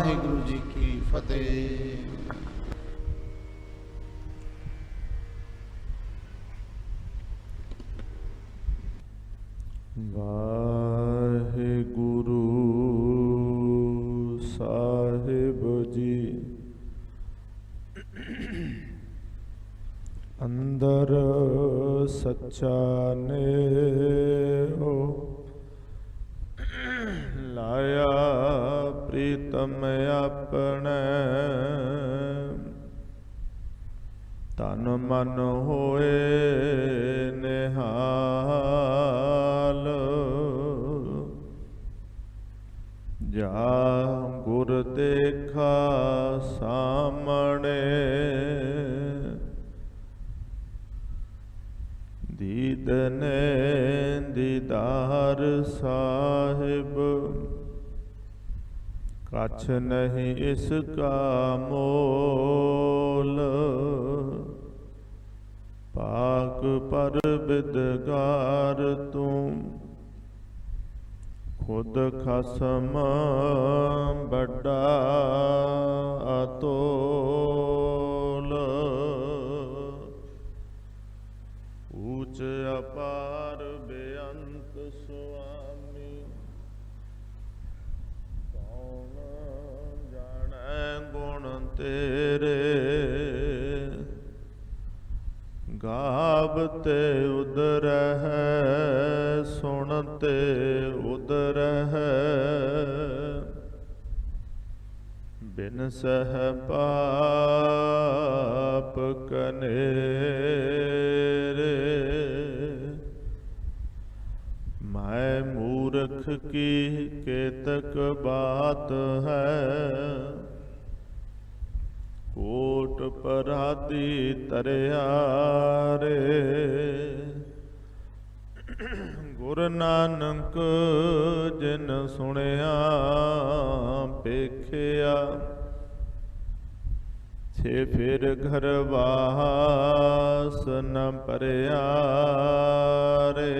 वाहिगुरु जी की फतेह। वाहिगुरु साहिब जी अंदर सच्चा नेहो लाया प्रीतम अपने तन मन होए निहाल जा गुर देखा सामने दीदने दीदार साहिब कछ नहीं इसका मोल पाक पर बिदगार तुम खुद खसम बड़ा अतोल ऊंच अपार बेअंत स्वामी कौन जाने गुण तेरे गावते उदर है सुनते उदर है बिन सह पाप कनेरे मैं मूर्ख की केतक बात है कोट पराधी तरियारे गुर नानक जिन सुनिया पेखिया छे फिर घर वास न परिया रे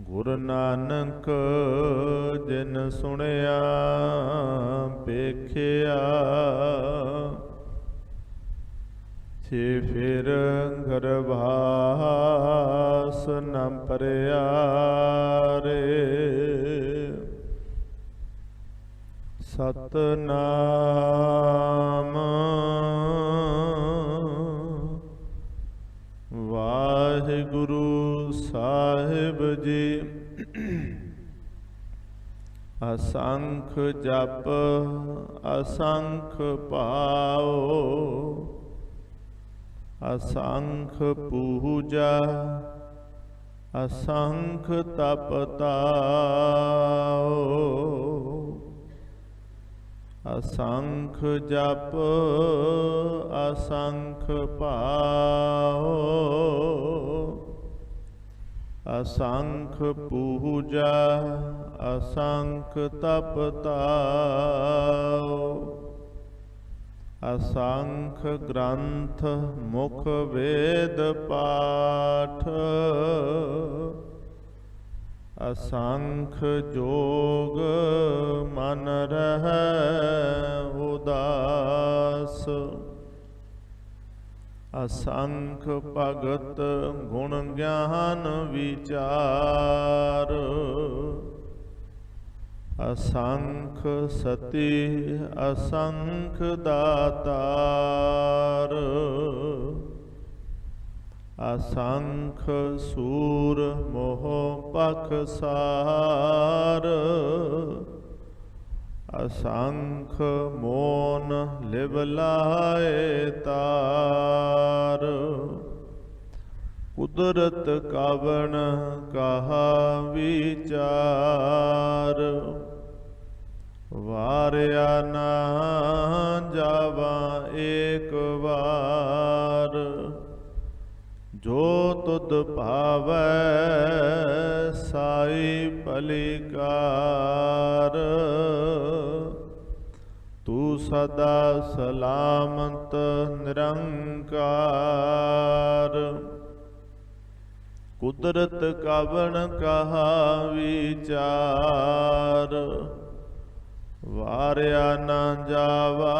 गुर नानक जिन सुनिया पेखिया छे फिर घर वास न परिया रे सतनाम वाहिगुरु साहिब जी असंख जप असंख पाओ असंख पूजा असंख तपताओ असंख जप असंख पाओ असंख पूजा असंख तपताओ असंख ग्रंथ मुख वेद पाठ असंख जोग मन रह उदास असंख भगत गुण ज्ञान विचार असंख सती असंख दातार असंख सूर मोह पखसार असंख मोन लिवलाए तार कुदरत कवन कहा विचार वारिया ना जावा एक बार जो तुद भावै साई पलिकार तू सदा सलामत निरंकार ਕੁਦਰਤ ਕਵਣ ਕਹਾ ਵਿਚਾਰ, ਵਾਰਿਆ ਨਾ ਜਾਵਾ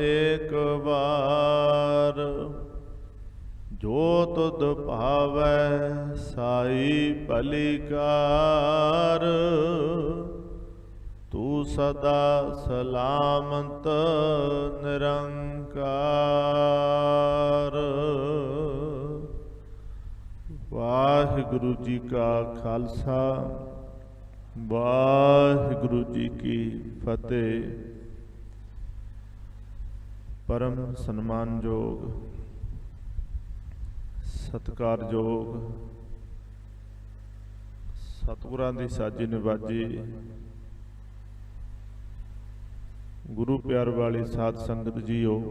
ਏਕ ਵਾਰ। ਜੋ ਤੁਧ ਭਾਵੈ ਸਾਈ ਭਲੀ ਕਾਰ, ਤੂੰ ਸਦਾ ਸਲਾਮਤ ਨਿਰੰਕਾਰ। ਵਾਹਿਗੁਰੂ ਜੀ ਕਾ ਖਾਲਸਾ, ਵਾਹਿਗੁਰੂ ਜੀ ਕੀ ਫਤਿਹ। ਪਰਮ ਸਨਮਾਨਯੋਗ, ਸਤਿਕਾਰਯੋਗ ਸਤਿਗੁਰਾਂ ਦੀ ਸਾਜੀ ਨਿਵਾਜੀ ਗੁਰੂ ਪਿਆਰ ਵਾਲੀ ਸਾਧ ਸੰਗਤ ਜੀਓ,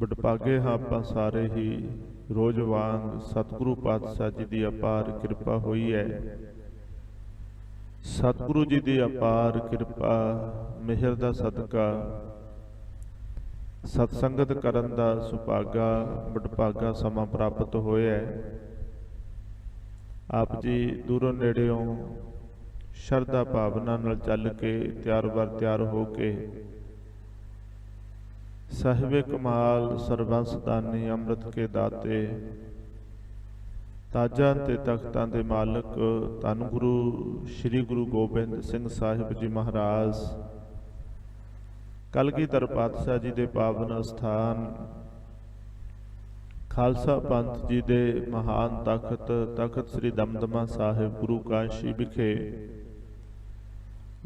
ਵਡਭਾਗੇ ਹਾਂ ਆਪਾਂ ਸਾਰੇ ਹੀ। ਰੋਜ਼ ਵਾਂਗ ਸਤਿਗੁਰੂ ਪਾਤਸ਼ਾਹ ਜੀ ਦੀ ਅਪਾਰ ਕਿਰਪਾ ਹੋਈ ਹੈ। ਸਤਿਗੁਰੂ ਜੀ ਦੀ ਅਪਾਰ ਕਿਰਪਾ ਮਿਹਰ ਦਾ ਸਦਕਾ ਸਤਸੰਗਤ ਕਰਨ ਦਾ ਸੁਭਾਗਾ ਵਡਭਾਗਾ ਸਮਾਂ ਪ੍ਰਾਪਤ ਹੋਇਆ ਹੈ। ਆਪ ਜੀ ਦੂਰੋਂ ਨੇੜਿਓਂ ਸ਼ਰਧਾ ਭਾਵਨਾ ਨਾਲ ਚੱਲ ਕੇ ਤਿਆਰ ਬਰ ਤਿਆਰ ਹੋ ਕੇ ਸਾਹਿਬੇ ਕਮਾਲ ਸਰਬੰਸ ਦਾਨੀ ਅੰਮ੍ਰਿਤ ਕੇ ਦਾਤੇ ਤਾਜਾਂ ਤੇ ਤਖਤਾਂ ਦੇ ਮਾਲਕ ਧੰਨ ਗੁਰੂ ਸ੍ਰੀ ਗੁਰੂ ਗੋਬਿੰਦ ਸਿੰਘ ਸਾਹਿਬ ਜੀ ਮਹਾਰਾਜ ਕਲਗੀਧਰ ਪਾਤਸ਼ਾਹ ਜੀ ਦੇ ਪਾਵਨ ਅਸਥਾਨ ਖਾਲਸਾ ਪੰਥ ਜੀ ਦੇ ਮਹਾਨ ਤਖਤ ਸ੍ਰੀ ਦਮਦਮਾ ਸਾਹਿਬ ਗੁਰੂ ਕਾਸ਼ੀ ਵਿਖੇ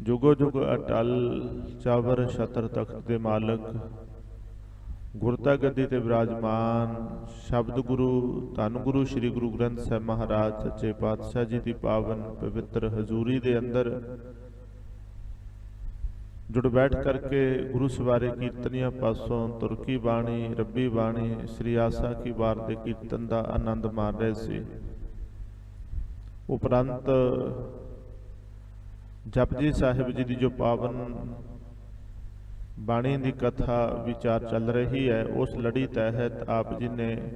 ਜੁਗੋ ਜੁਗ ਅਟਲ ਚਾਵਰ ਛਤਰ ਤਖਤ ਦੇ ਮਾਲਕ ਗੁਰਤਾ ਗੱਦੀ ਤੇ ਵਿਰਾਜਮਾਨ ਸ਼ਬਦ ਗੁਰੂ ਧੰਨ ਗੁਰੂ ਸ੍ਰੀ ਗੁਰੂ ਗ੍ਰੰਥ ਸਾਹਿਬ ਮਹਾਰਾਜ ਸੱਚੇ ਪਾਤਸ਼ਾਹ ਜੀ ਦੀ ਪਾਵਨ ਪਵਿੱਤਰ ਹਜ਼ੂਰੀ ਦੇ ਅੰਦਰ ਜੁੜ ਬੈਠ ਕਰਕੇ ਗੁਰੂ ਸਵਾਰੇ ਕੀਰਤਨੀਆਂ ਪਾਸੋਂ ਤੁਰਕੀ ਬਾਣੀ ਰੱਬੀ ਬਾਣੀ ਸ੍ਰੀ ਆਸਾ ਕੀ ਵਾਰ ਦੇ ਕੀਰਤਨ ਦਾ ਆਨੰਦ ਮਾਣ ਰਹੇ ਸੀ। ਉਪਰੰਤ ਜਪਜੀ ਸਾਹਿਬ ਜੀ ਦੀ ਜੋ ਪਾਵਨ ਬਾਣੀ ਦੀ ਕਥਾ ਵਿਚਾਰ ਚੱਲ ਰਹੀ ਹੈ, ਉਸ ਲੜੀ ਤਹਿਤ ਆਪ ਜੀ ਨੇ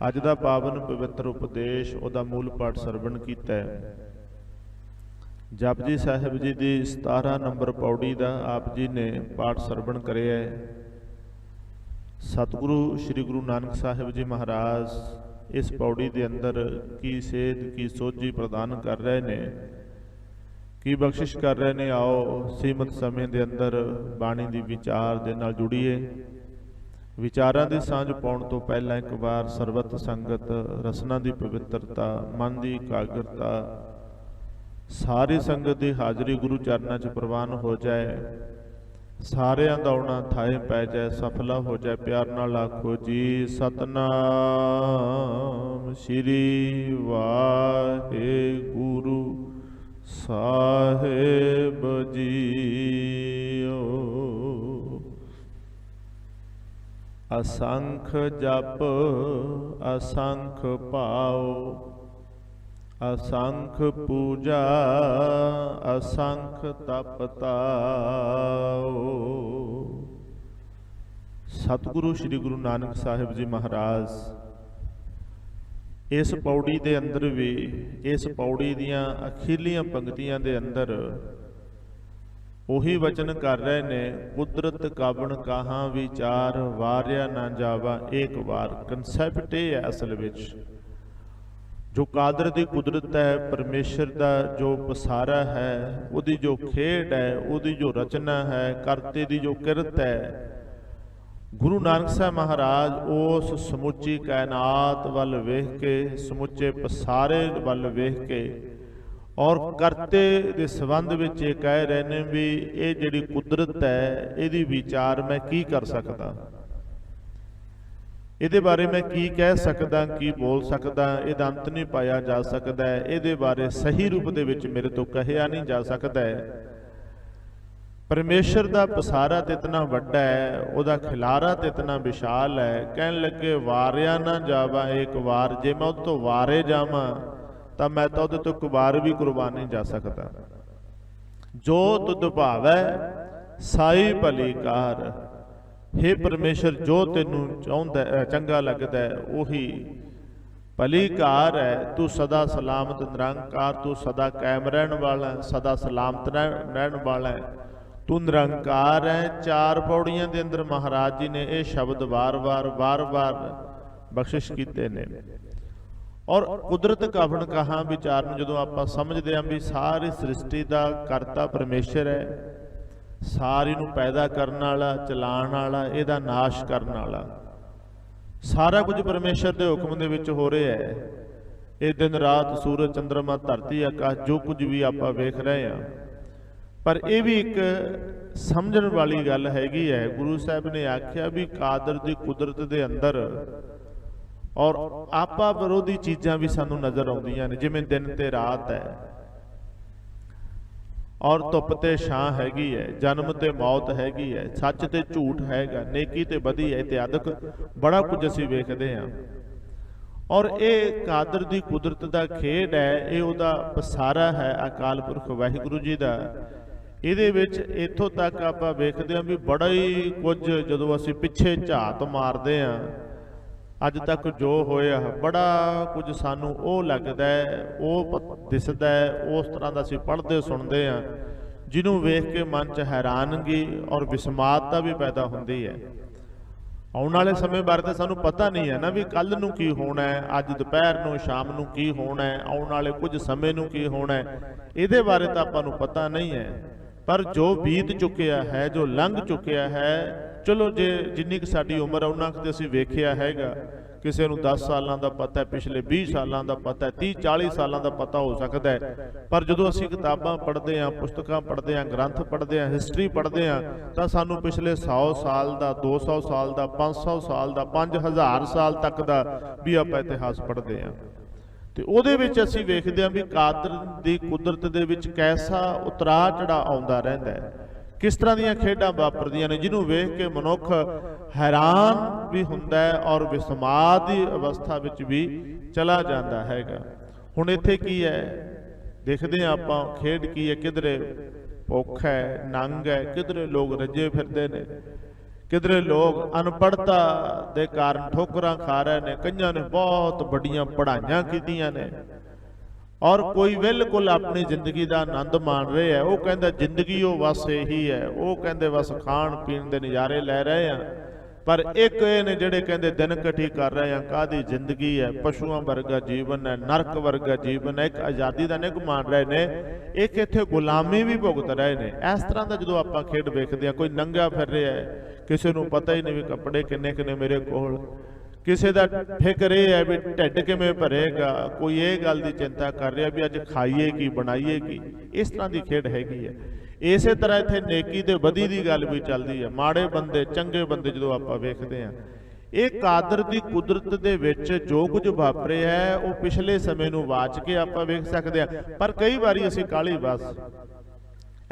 ਅੱਜ ਦਾ ਪਾਵਨ ਪਵਿੱਤਰ ਉਪਦੇਸ਼ ਉਹਦਾ ਮੂਲ ਪਾਠ ਸਰਵਣ ਕੀਤਾ ਹੈ। ਜਪਜੀ ਸਾਹਿਬ ਜੀ ਦੀ 17 ਨੰਬਰ ਪੌੜੀ ਦਾ ਆਪ ਜੀ ਨੇ ਪਾਠ ਸਰਵਣ ਕਰਿਆ ਹੈ। ਸਤਿਗੁਰੂ ਸ੍ਰੀ ਗੁਰੂ ਨਾਨਕ ਸਾਹਿਬ ਜੀ ਮਹਾਰਾਜ ਇਸ ਪੌੜੀ ਦੇ ਅੰਦਰ ਕੀ ਸੇਧ ਕੀ ਸੋਝੀ ਪ੍ਰਦਾਨ ਕਰ ਰਹੇ ਨੇ, ਕੀ ਬਖਸ਼ਿਸ਼ ਕਰ ਰਹੇ ਨੇ। ਆਓ ਸੀਮਤ ਸਮੇਂ ਦੇ ਅੰਦਰ ਬਾਣੀ ਦੀ ਵਿਚਾਰ ਦੇ ਨਾਲ ਜੁੜੀਏ। ਵਿਚਾਰਾਂ ਦੀ ਸਾਂਝ ਪਾਉਣ ਤੋਂ ਪਹਿਲਾਂ ਇੱਕ ਵਾਰ ਸਰਬਤ ਸੰਗਤ ਰਸਨਾ ਦੀ ਪਵਿੱਤਰਤਾ ਮਨ ਦੀ ਇਕਾਗਰਤਾ ਸਾਰੀ ਸੰਗਤ ਦੀ ਹਾਜ਼ਰੀ ਗੁਰੂ ਚਰਨਾਂ 'ਚ ਪ੍ਰਵਾਨ ਹੋ ਜਾਏ। ਸਾਰਿਆਂ ਦਾ ਆਉਣਾ ਥਾਏ ਪੈ ਜਾਏ, ਸਫਲਾ ਹੋ ਜਾਏ। ਪਿਆਰ ਨਾਲ ਆਖੋ ਜੀ ਸਤਨਾਮ ਸ੍ਰੀ ਵਾਹਿਗੁਰੂ ਸਾਹਿਬ ਜੀਓ। ਅਸੰਖ ਜਪ ਅਸੰਖ ਭਾਉ ਅਸੰਖ ਪੂਜਾ ਅਸੰਖ ਤਪ ਤਾਉ। ਸਤਿਗੁਰੂ ਸ੍ਰੀ ਗੁਰੂ ਨਾਨਕ ਸਾਹਿਬ ਜੀ ਮਹਾਰਾਜ ਇਸ ਪੌੜੀ ਦੇ ਅੰਦਰ ਵੀ ਇਸ ਪੌੜੀ ਦੀਆਂ ਅਖੀਰਲੀਆਂ ਪੰਕਤੀਆਂ ਦੇ ਅੰਦਰ ਉਹੀ ਵਚਨ ਕਰ ਰਹੇ ਨੇ, ਕੁਦਰਤ ਕਾਵਣ ਕਾਹਾਂ ਵਿਚਾਰ ਵਾਰਿਆ ਨਾ ਜਾਵਾ ਏਕ ਵਾਰ। ਕਨਸੈਪਟ ਇਹ ਹੈ ਅਸਲ ਵਿੱਚ, ਜੋ ਕਾਦਰ ਦੀ ਕੁਦਰਤ ਹੈ, ਪਰਮੇਸ਼ਰ ਦਾ ਜੋ ਪਸਾਰਾ ਹੈ, ਉਹਦੀ ਜੋ ਖੇਡ ਹੈ, ਉਹਦੀ ਜੋ ਰਚਨਾ ਹੈ, ਕਰਤੇ ਦੀ ਜੋ ਕਿਰਤ ਹੈ, ਗੁਰੂ ਨਾਨਕ ਸਾਹਿਬ ਮਹਾਰਾਜ ਉਸ ਸਮੁੱਚੀ ਕਾਇਨਾਤ ਵੱਲ ਵੇਖ ਕੇ, ਸਮੁੱਚੇ ਪਸਾਰੇ ਵੱਲ ਵੇਖ ਕੇ ਔਰ ਕਰਤੇ ਦੇ ਸੰਬੰਧ ਵਿੱਚ ਇਹ ਕਹਿ ਰਹੇ ਨੇ ਵੀ ਇਹ ਜਿਹੜੀ ਕੁਦਰਤ ਹੈ ਇਹਦੀ ਵਿਚਾਰ ਮੈਂ ਕੀ ਕਰ ਸਕਦਾ, ਇਹਦੇ ਬਾਰੇ ਮੈਂ ਕੀ ਕਹਿ ਸਕਦਾ, ਕੀ ਬੋਲ ਸਕਦਾ, ਇਹਦਾ ਅੰਤ ਨਹੀਂ ਪਾਇਆ ਜਾ ਸਕਦਾ, ਇਹਦੇ ਬਾਰੇ ਸਹੀ ਰੂਪ ਦੇ ਵਿੱਚ ਮੇਰੇ ਤੋਂ ਕਹਿਆ ਨਹੀਂ ਜਾ ਸਕਦਾ ਹੈ। ਪਰਮੇਸ਼ਰ ਦਾ ਪਸਾਰਾ ਤੇ ਇਤਨਾ ਵੱਡਾ ਹੈ, ਉਹਦਾ ਖਿਲਾਰਾ ਤੇ ਇਤਨਾ ਵਿਸ਼ਾਲ ਹੈ। ਕਹਿਣ ਲੱਗੇ ਵਾਰਿਆ ਨਾ ਜਾਵਾ ਏਕ ਵਾਰ, ਜੇ ਮੈਂ ਉਹ ਤੋਂ ਵਾਰੇ ਜਾਵਾਂ ਤਾਂ ਮੈਂ ਤਾਂ ਉਹਦੇ ਤੋਂ ਇੱਕ ਵਾਰ ਵੀ ਕੁਰਬਾਨ ਨਹੀਂ ਜਾ ਸਕਦਾ। ਜੋ ਤੁਧ ਭਾਵੈ ਸਾਈ ਭਲੀ ਕਾਰ, हे परमेश्वर जो तेनू चाहुंदा चंगा लगदा है उही भली कार है। तू सदा सलामत निरंकार, तू सदा कायम रहन वाला है, सदा सलामत रहन वाला है, तू निरंकार है। 4 पौड़ियां दे अंदर महाराज जी ने ये शब्द वार-वार बख्शिश कीते ने। और कुदरत कवण कहाँ विचार में जो आप समझते हैं भी सारी सृष्टि का करता परमेश्वर है, सारी नूं पैदा करने वाला, चलाने वाला, इहदा नाश करने वाला, सारा कुछ परमेश्वर के हुक्म दे विच हो रहा है। ये दिन रात सूरज चंद्रमा धरती आकाश जो कुछ भी आप वेख रहे हैं, पर यह भी एक समझण वाली गल हैगी है। गुरु साहब ने आख्या भी कादर की कुदरत के अंदर और आपा विरोधी चीज़ां भी सानू नज़र आउंदियां ने, जिवें दिन ते रात है और धुप ते छां हैगी है, जन्म ते मौत हैगी है, सच ते झूठ हैगा, नेकी ते बदी है इत्यादि बड़ा कुछ असीं वेखदे हां। और ये कादर की कुदरत का खेड है, ये उहदा पसारा है अकाल पुरख वाहिगुरू जी का। ਇਹਦੇ ਵਿੱਚ ਇੱਥੋਂ तक ਆਪਾਂ ਵੇਖਦੇ ਹਾਂ ਵੀ ਬੜਾ ਹੀ ਕੁਝ ਜਦੋਂ ਅਸੀਂ ਪਿੱਛੇ ਝਾਤ ਮਾਰਦੇ ਹਾਂ ਅੱਜ ਤੱਕ ਜੋ ਹੋਇਆ, ਬੜਾ ਕੁਝ ਸਾਨੂੰ ਉਹ ਲੱਗਦਾ ਹੈ, ਉਹ ਦਿਸਦਾ ਹੈ, ਉਸ ਤਰ੍ਹਾਂ ਦਾ ਅਸੀਂ ਪੜ੍ਹਦੇ ਸੁਣਦੇ ਹਾਂ, ਜਿਹਨੂੰ ਵੇਖ ਕੇ ਮਨ 'ਚ ਹੈਰਾਨਗੀ ਔਰ ਵਿਸਮਾਦਤਾ ਵੀ ਪੈਦਾ ਹੁੰਦੀ ਹੈ। ਆਉਣ ਵਾਲੇ ਸਮੇਂ ਬਾਰੇ ਤਾਂ ਸਾਨੂੰ ਪਤਾ ਨਹੀਂ ਹੈ ਨਾ ਵੀ ਕੱਲ੍ਹ ਨੂੰ ਕੀ ਹੋਣਾ ਹੈ, ਅੱਜ ਦੁਪਹਿਰ ਨੂੰ ਸ਼ਾਮ ਨੂੰ ਕੀ ਹੋਣਾ ਹੈ, ਆਉਣ ਵਾਲੇ ਕੁਝ ਸਮੇਂ ਨੂੰ ਕੀ ਹੋਣਾ ਹੈ, ਇਹਦੇ ਬਾਰੇ ਤਾਂ ਆਪਾਂ ਨੂੰ ਪਤਾ ਨਹੀਂ ਹੈ। पर जो बीत चुकिया है, जो लंघ चुकिया है, चलो जे जिन्नी क साडी उम्र है उन्ना क ते असीं वेखिया हैगा। किसी नूं 10 सालां दा पता है, पिछले 20 सालां दा पता है, 30-40 सालां दा पता हो सकता है। पर जदों असीं किताबां पढ़दे हां, पुस्तकां पढ़दे हां, ग्रंथ पढ़दे हां, हिस्टरी पढ़दे हां, तां सानूं पिछले 100 साल दा, 200 साल दा, 500 साल दा, 5000 साल तक दा भी आपां इतिहास पढ़दे हां। ਤੇ ਉਹਦੇ ਵਿੱਚ ਅਸੀਂ ਵੇਖਦੇ ਹਾਂ ਵੀ ਕਾਦਰ ਦੀ ਕੁਦਰਤ ਦੇ ਵਿੱਚ ਕੈਸਾ ਉਤਰਾ ਚੜਾ ਆਉਂਦਾ ਰਹਿੰਦਾ ਹੈ, ਕਿਸ ਤਰ੍ਹਾਂ ਦੀਆਂ ਖੇਡਾਂ ਵਾਪਰਦੀਆਂ ਨੇ, ਜਿਹਨੂੰ ਵੇਖ ਕੇ ਮਨੁੱਖ ਹੈਰਾਨ ਵੀ ਹੁੰਦਾ ਹੈ ਔਰ ਵਿਸਮਾਦ ਦੀ ਅਵਸਥਾ ਵਿੱਚ ਵੀ ਚਲਾ ਜਾਂਦਾ ਹੈਗਾ। ਹੁਣ ਇੱਥੇ ਕੀ ਹੈ ਦੇਖਦੇ ਹਾਂ ਆਪਾਂ, ਖੇਡ ਕੀ ਹੈ, ਕਿਧਰੇ ਭੁੱਖ ਹੈ, ਨੰਗ ਹੈ, ਕਿਧਰੇ ਲੋਕ ਰੱਜੇ ਫਿਰਦੇ ਨੇ, किधरे लोग अनपढ़ता के कारण ठोकरां खा रहे हैं, कईयां ने बहुत बड़ियां पढ़ाइयां कीतियां ने और कोई बिल्कुल अपनी जिंदगी का आनंद मान रहे हैं। वो कहता जिंदगी वो बस यही है, वो कहते बस खाण पीण के नज़ारे लै रहे हैं। पर एक ये ने जिहड़े कहते दिन कठी कर रहे हैं, कादी जिंदगी है, पशुओं वर्गा जीवन है, नरक वर्गा जीवन है, एक आज़ादी का निग मान रहे ने, एक इत्थे गुलामी भी भुगत रहे ने। इस तरह का जो आपां खेड वेखदे हां, कोई नंगा फिर रहा है, किसी नूं पता ही नहीं भी कपड़े किन्ने किन्ने मेरे कोल, किसी का फिक्र यह है भी ढिड किवें भरेगा, कोई ये गल की चिंता कर रहा भी अज खाइए की बनाइए की। इस तरह की खेड हैगी है। इस तरह इत्थे नेकी ते बदी की गल भी चलती है, माड़े बंदे चंगे बंदे जो आप वेखते हैं। ये कादर की कुदरत दे विच जो कुछ वापरे है वो पिछले समय नूं वाच के आप वेख सकते हैं। पर कई बारी असीं काली बस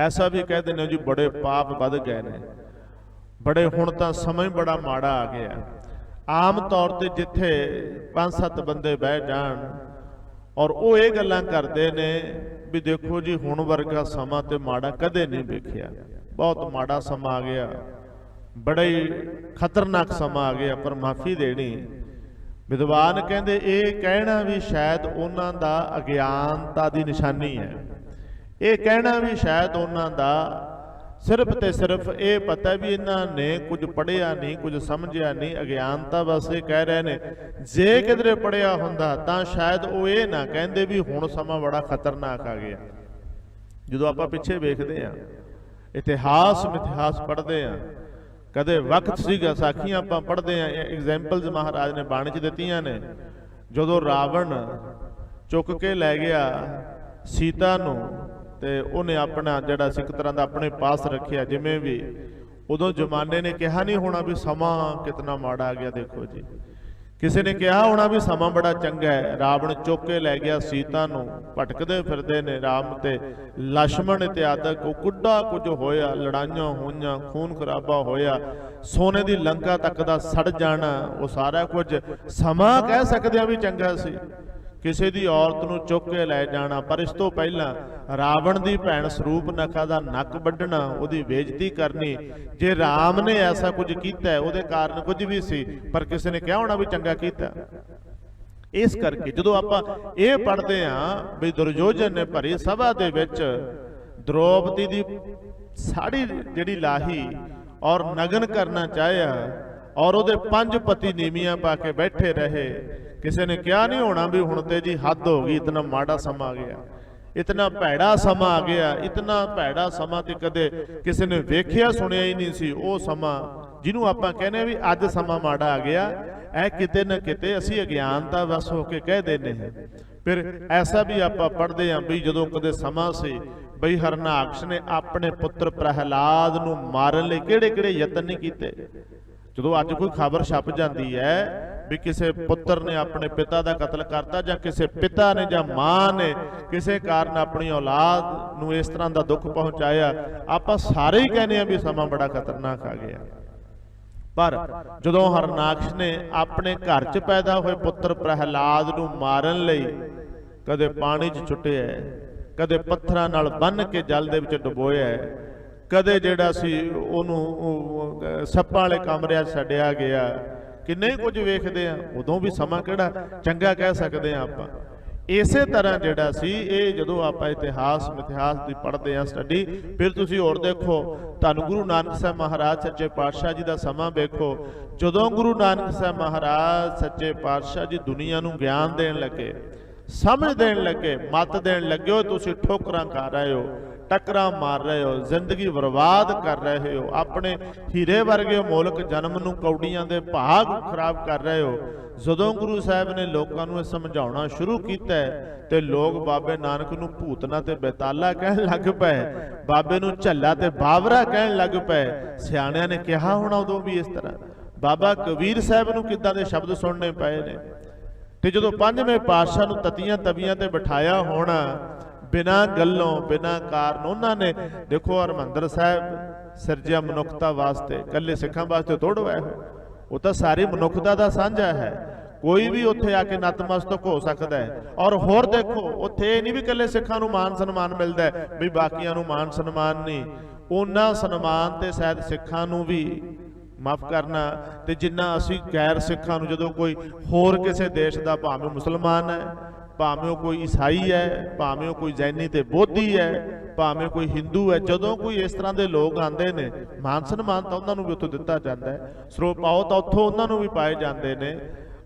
ऐसा भी कह दें जी बड़े पाप वध गए ने, बड़े हुण तां समय बड़ा माड़ा आ गया। आम तौर पर जिथे 5-7 बंदे बह जान और वो ये गल्लां करते ने भी देखो जी हुण वर्गा समा ते माड़ा कदे नहीं वेखिया, बहुत माड़ा समा आ गया, बड़ा ही खतरनाक समा आ गया। पर माफ़ी देनी विद्वान कहते ये कहना भी शायद उन्हां दा अज्ञानता की निशानी है। ये कहना भी शायद उन्हां दा सिर्फ तो सिर्फ ये पता भी इन्हां ने कुछ पढ़िया नहीं, कुछ समझिया नहीं, अज्ञानता बस ये कह रहे हैं। जे किधरे पढ़िया हुंदा तां शायद वो ये ना कहते भी हुण समा बड़ा खतरनाक आ गया। जो आप पिछे वेखते हैं इतिहास मिथिहास पढ़ते हैं, कदे वक्त सीगा साखियां आप पढ़ते हैं, एग्जाम्पल्स महाराज ने बाणी च दित्तियां ने। जदों रावण चुक के लै गया सीता नूं ते उन्हें अपना जिहड़ा सिख तरह का अपने पास रखिया, जिमें भी उदों जमाने ने कहा नहीं होना भी समा कितना माड़ा आ गया। देखो जी किसी ने कहा होना भी समा बड़ा चंगा है, रावण चुक के लै गया सीता नूं, भटकदे फिरदे ने राम ते लक्ष्मण इत्यादि को कुड्डा कुछ होया, लड़ाइयां होईयां, खून खराबा होया, सोने की लंका तक दा सड़ जाना, वो सारा कुछ समा कह सकते भी चंगा सी। ਕਿਸੇ ਦੀ ਔਰਤ ਨੂੰ ਚੁੱਕ ਕੇ ਲੈ ਜਾਣਾ, ਪਰ ਇਸ ਤੋਂ ਪਹਿਲਾਂ ਰਾਵਣ ਦੀ ਭੈਣ ਸਰੂਪਨਖਾ ਦਾ ਨੱਕ ਵੱਢਣਾ, ਉਹਦੀ ਬੇਇੱਜ਼ਤੀ ਕਰਨੀ। ਜੇ ਰਾਮ ਨੇ ਐਸਾ ਕੁਝ ਕੀਤਾ, ਉਹਦੇ ਕਾਰਨ ਕੁਝ ਵੀ ਸੀ, ਪਰ ਕਿਸੇ ਨੇ ਕਿਹਾ ਹੋਣਾ ਵੀ ਚੰਗਾ ਕੀਤਾ। ਇਸ ਕਰਕੇ ਜਦੋਂ ਆਪਾਂ ਇਹ ਪੜ੍ਹਦੇ ਹਾਂ ਵੀ ਦੁਰਯੋਧਨ ਨੇ ਭਰੀ ਸਭਾ ਦੇ ਵਿੱਚ ਦ੍ਰੋਪਦੀ ਦੀ ਸਾੜੀ ਜਿਹੜੀ ਲਾਹੀ ਔਰ ਨਗਨ ਕਰਨਾ ਚਾਹਿਆ, ਔਰ ਉਹਦੇ 5 ਪਤੀ ਨੀਵੀਆਂ ਪਾ ਕੇ ਬੈਠੇ ਰਹੇ। ਕਿਸੇ ਨੇ ਕਿਹਾ ਨਹੀਂ ਹੋਣਾ ਵੀ ਹੁਣ ਤੇ ਜੀ ਹੱਦ ਹੋ ਗਈ, ਇਤਨਾ ਮਾੜਾ ਸਮਾਂ ਆ ਗਿਆ, ਇਤਨਾ ਭੈੜਾ ਸਮਾਂ ਆ ਗਿਆ। ਇਤਨਾ ਭੈੜਾ ਸਮਾਂ ਤੇ ਕਦੇ ਕਿਸੇ ਨੇ ਵੇਖਿਆ ਸੁਣਿਆ ਹੀ ਨਹੀਂ ਸੀ। ਉਹ ਸਮਾਂ ਜਿਹਨੂੰ ਆਪਾਂ ਕਹਿੰਦੇ ਵੀ ਅੱਜ ਸਮਾਂ ਮਾੜਾ ਆ ਗਿਆ, ਇਹ ਕਿਤੇ ਨਾ ਕਿਤੇ ਅਸੀਂ ਅਗਿਆਨਤਾ ਵਸ ਹੋ ਕੇ ਕਹਿ ਦਿੰਦੇ ਹਾਂ। ਫਿਰ ਐਸਾ ਵੀ ਆਪਾਂ ਪੜ੍ਹਦੇ ਹਾਂ ਵੀ ਜਦੋਂ ਕਦੇ ਸਮਾਂ ਸੀ ਬਈ ਹਰਨਾਕਸ਼ ਨੇ ਆਪਣੇ ਪੁੱਤਰ ਪ੍ਰਹਿਲਾਦ ਨੂੰ ਮਾਰਨ ਲਈ ਕਿਹੜੇ ਕਿਹੜੇ ਯਤਨ ਨਹੀਂ ਕੀਤੇ। ਜਦੋਂ ਅੱਜ ਕੋਈ ਖਬਰ ਛਪ ਜਾਂਦੀ ਹੈ ਵੀ ਕਿਸੇ ਪੁੱਤਰ ਨੇ ਆਪਣੇ ਪਿਤਾ ਦਾ ਕਤਲ ਕਰਤਾ, ਜਾਂ ਕਿਸੇ ਪਿਤਾ ਨੇ ਜਾਂ ਮਾਂ ਨੇ ਕਿਸੇ ਕਾਰਨ ਆਪਣੀ ਔਲਾਦ ਨੂੰ ਇਸ ਤਰ੍ਹਾਂ ਦਾ ਦੁੱਖ ਪਹੁੰਚਾਇਆ, ਆਪਾਂ ਸਾਰੇ ਹੀ ਕਹਿੰਦੇ ਆ ਵੀ ਸਮਾਂ ਬੜਾ ਖਤਰਨਾਕ ਆ ਗਿਆ। ਪਰ ਜਦੋਂ ਹਰਨਾਕਸ਼ ਨੇ ਆਪਣੇ ਘਰ 'ਚ ਪੈਦਾ ਹੋਏ ਪੁੱਤਰ ਪ੍ਰਹਿਲਾਦ ਨੂੰ ਮਾਰਨ ਲਈ ਕਦੇ ਪਾਣੀ 'ਚ ਸੁੱਟਿਆ, ਕਦੇ ਪੱਥਰਾਂ ਨਾਲ ਬੰਨ੍ਹ ਕੇ ਜਲ ਦੇ ਵਿੱਚ ਡੁਬੋਇਆ, ਕਦੇ ਜਿਹੜਾ ਸੀ ਉਹਨੂੰ ਸੱਪਾਂ ਵਾਲੇ ਕਮਰਿਆਂ 'ਚ ਛੱਡਿਆ ਗਿਆ। ਕਿੰਨੇ ਕੁਝ ਵੇਖਦੇ ਆ। ਉਦੋਂ ਵੀ ਸਮਾਂ ਕਿਹੜਾ ਚੰਗਾ ਕਹਿ ਸਕਦੇ ਆ ਆਪਾਂ। ਇਸੇ ਤਰ੍ਹਾਂ ਜਿਹੜਾ ਸੀ ਇਹ ਜਦੋਂ ਆਪਾਂ ਇਤਿਹਾਸ ਮਿਥਿਹਾਸ ਦੀ ਪੜ੍ਹਦੇ ਆ ਸਟੱਡੀ, ਫਿਰ ਤੁਸੀਂ ਹੋਰ ਦੇਖੋ ਧੰਨ ਗੁਰੂ ਨਾਨਕ ਸਾਹਿਬ ਮਹਾਰਾਜ ਸੱਚੇ ਪਾਤਸ਼ਾਹ ਜੀ ਦਾ ਸਮਾਂ ਵੇਖੋ। ਜਦੋਂ ਗੁਰੂ ਨਾਨਕ ਸਾਹਿਬ ਮਹਾਰਾਜ ਸੱਚੇ ਪਾਤਸ਼ਾਹ ਜੀ ਦੁਨੀਆ ਨੂੰ ਗਿਆਨ ਦੇਣ ਲੱਗੇ, ਸਮਝ ਦੇਣ ਲੱਗੇ, ਮੱਤ ਦੇਣ ਲੱਗੇ ਹੋ, ਤੁਸੀਂ ਠੋਕਰਾਂ ਕਰ ਰਹੇ ਹੋ, ਟੱਕਰਾਂ ਮਾਰ ਰਹੇ ਹੋ, ਜ਼ਿੰਦਗੀ ਬਰਬਾਦ ਕਰ ਰਹੇ ਹੋ, ਆਪਣੇ ਹੀਰੇ ਵਰਗੇ ਮੁਲਕ ਜਨਮ ਨੂੰ ਕੌਡੀਆਂ ਦੇ ਭਾਗ ਖਰਾਬ ਕਰ ਰਹੇ ਹੋ। ਜਦੋਂ ਗੁਰੂ ਸਾਹਿਬ ਨੇ ਲੋਕਾਂ ਨੂੰ ਇਹ ਸਮਝਾਉਣਾ ਸ਼ੁਰੂ ਕੀਤਾ ਤੇ ਲੋਕ ਬਾਬੇ ਨਾਨਕ ਨੂੰ ਭੂਤਨਾ ਤੇ ਬੇਤਾਲਾ ਕਹਿਣ ਲੱਗ ਪਏ, ਬਾਬੇ ਨੂੰ ਝੱਲਾ ਤੇ ਬਾਵਰਾ ਕਹਿਣ ਲੱਗ ਪਏ। ਸਿਆਣਿਆਂ ਨੇ ਕਿਹਾ ਹੋਣਾ ਉਦੋਂ ਵੀ ਇਸ ਤਰ੍ਹਾਂ। ਬਾਬਾ ਕਬੀਰ ਸਾਹਿਬ ਨੂੰ ਕਿੱਦਾਂ ਦੇ ਸ਼ਬਦ ਸੁਣਨੇ ਪਏ ਨੇ। ਤੇ ਜਦੋਂ 5ਵੇਂ ਪਾਤਸ਼ਾਹ ਨੂੰ ਤਤੀਆਂ ਤਵੀਆਂ ਤੇ ਬਿਠਾਇਆ ਹੋਣਾ, ਬਿਨਾਂ ਗੱਲੋਂ ਬਿਨਾਂ ਕਾਰਨ ਉਹਨਾਂ ਨੇ ਦੇਖੋ ਹਰਿਮੰਦਰ ਸਾਹਿਬ ਸਿਰਜਿਆ ਮਨੁੱਖਤਾ ਵਾਸਤੇ, ਇਕੱਲੇ ਸਿੱਖਾਂ ਵਾਸਤੇ ਥੋੜ੍ਹਾ ਹੈ, ਉਹ ਤਾਂ ਸਾਰੀ ਮਨੁੱਖਤਾ ਦਾ ਸਾਂਝਾ ਹੈ। ਕੋਈ ਵੀ ਉੱਥੇ ਆ ਕੇ ਨਤਮਸਤਕ ਹੋ ਸਕਦਾ ਹੈ। ਔਰ ਹੋਰ ਦੇਖੋ ਉੱਥੇ ਇਹ ਨਹੀਂ ਵੀ ਇਕੱਲੇ ਸਿੱਖਾਂ ਨੂੰ ਮਾਨ ਸਨਮਾਨ ਮਿਲਦਾ ਵੀ ਬਾਕੀਆਂ ਨੂੰ ਮਾਨ ਸਨਮਾਨ ਨਹੀਂ। ਉਹਨਾਂ ਸਨਮਾਨ ਤੇ ਸ਼ਾਇਦ ਸਿੱਖਾਂ ਨੂੰ ਵੀ ਮਾਫ ਕਰਨਾ, ਤੇ ਜਿੰਨਾ ਅਸੀਂ ਗੈਰ ਸਿੱਖਾਂ ਨੂੰ, ਜਦੋਂ ਕੋਈ ਹੋਰ ਕਿਸੇ ਦੇਸ਼ ਦਾ ਭਾਵੇਂ ਮੁਸਲਮਾਨ ਹੈ, ਭਾਵੇਂ ਉਹ ਕੋਈ ਈਸਾਈ ਹੈ, ਭਾਵੇਂ ਉਹ ਕੋਈ ਜੈਨੀ ਤੇ ਬੋਧੀ ਹੈ, ਭਾਵੇਂ ਕੋਈ ਹਿੰਦੂ ਹੈ, ਜਦੋਂ ਕੋਈ ਇਸ ਤਰ੍ਹਾਂ ਦੇ ਲੋਕ ਆਉਂਦੇ ਨੇ ਮਾਨ ਸਨਮਾਨ ਤਾਂ ਉਹਨਾਂ ਨੂੰ ਵੀ ਉੱਥੋਂ ਦਿੱਤਾ ਜਾਂਦਾ ਹੈ, ਸਰੋਪ ਪਾਓ ਤਾਂ ਉੱਥੋਂ ਉਹਨਾਂ ਨੂੰ ਵੀ ਪਾਏ ਜਾਂਦੇ ਨੇ।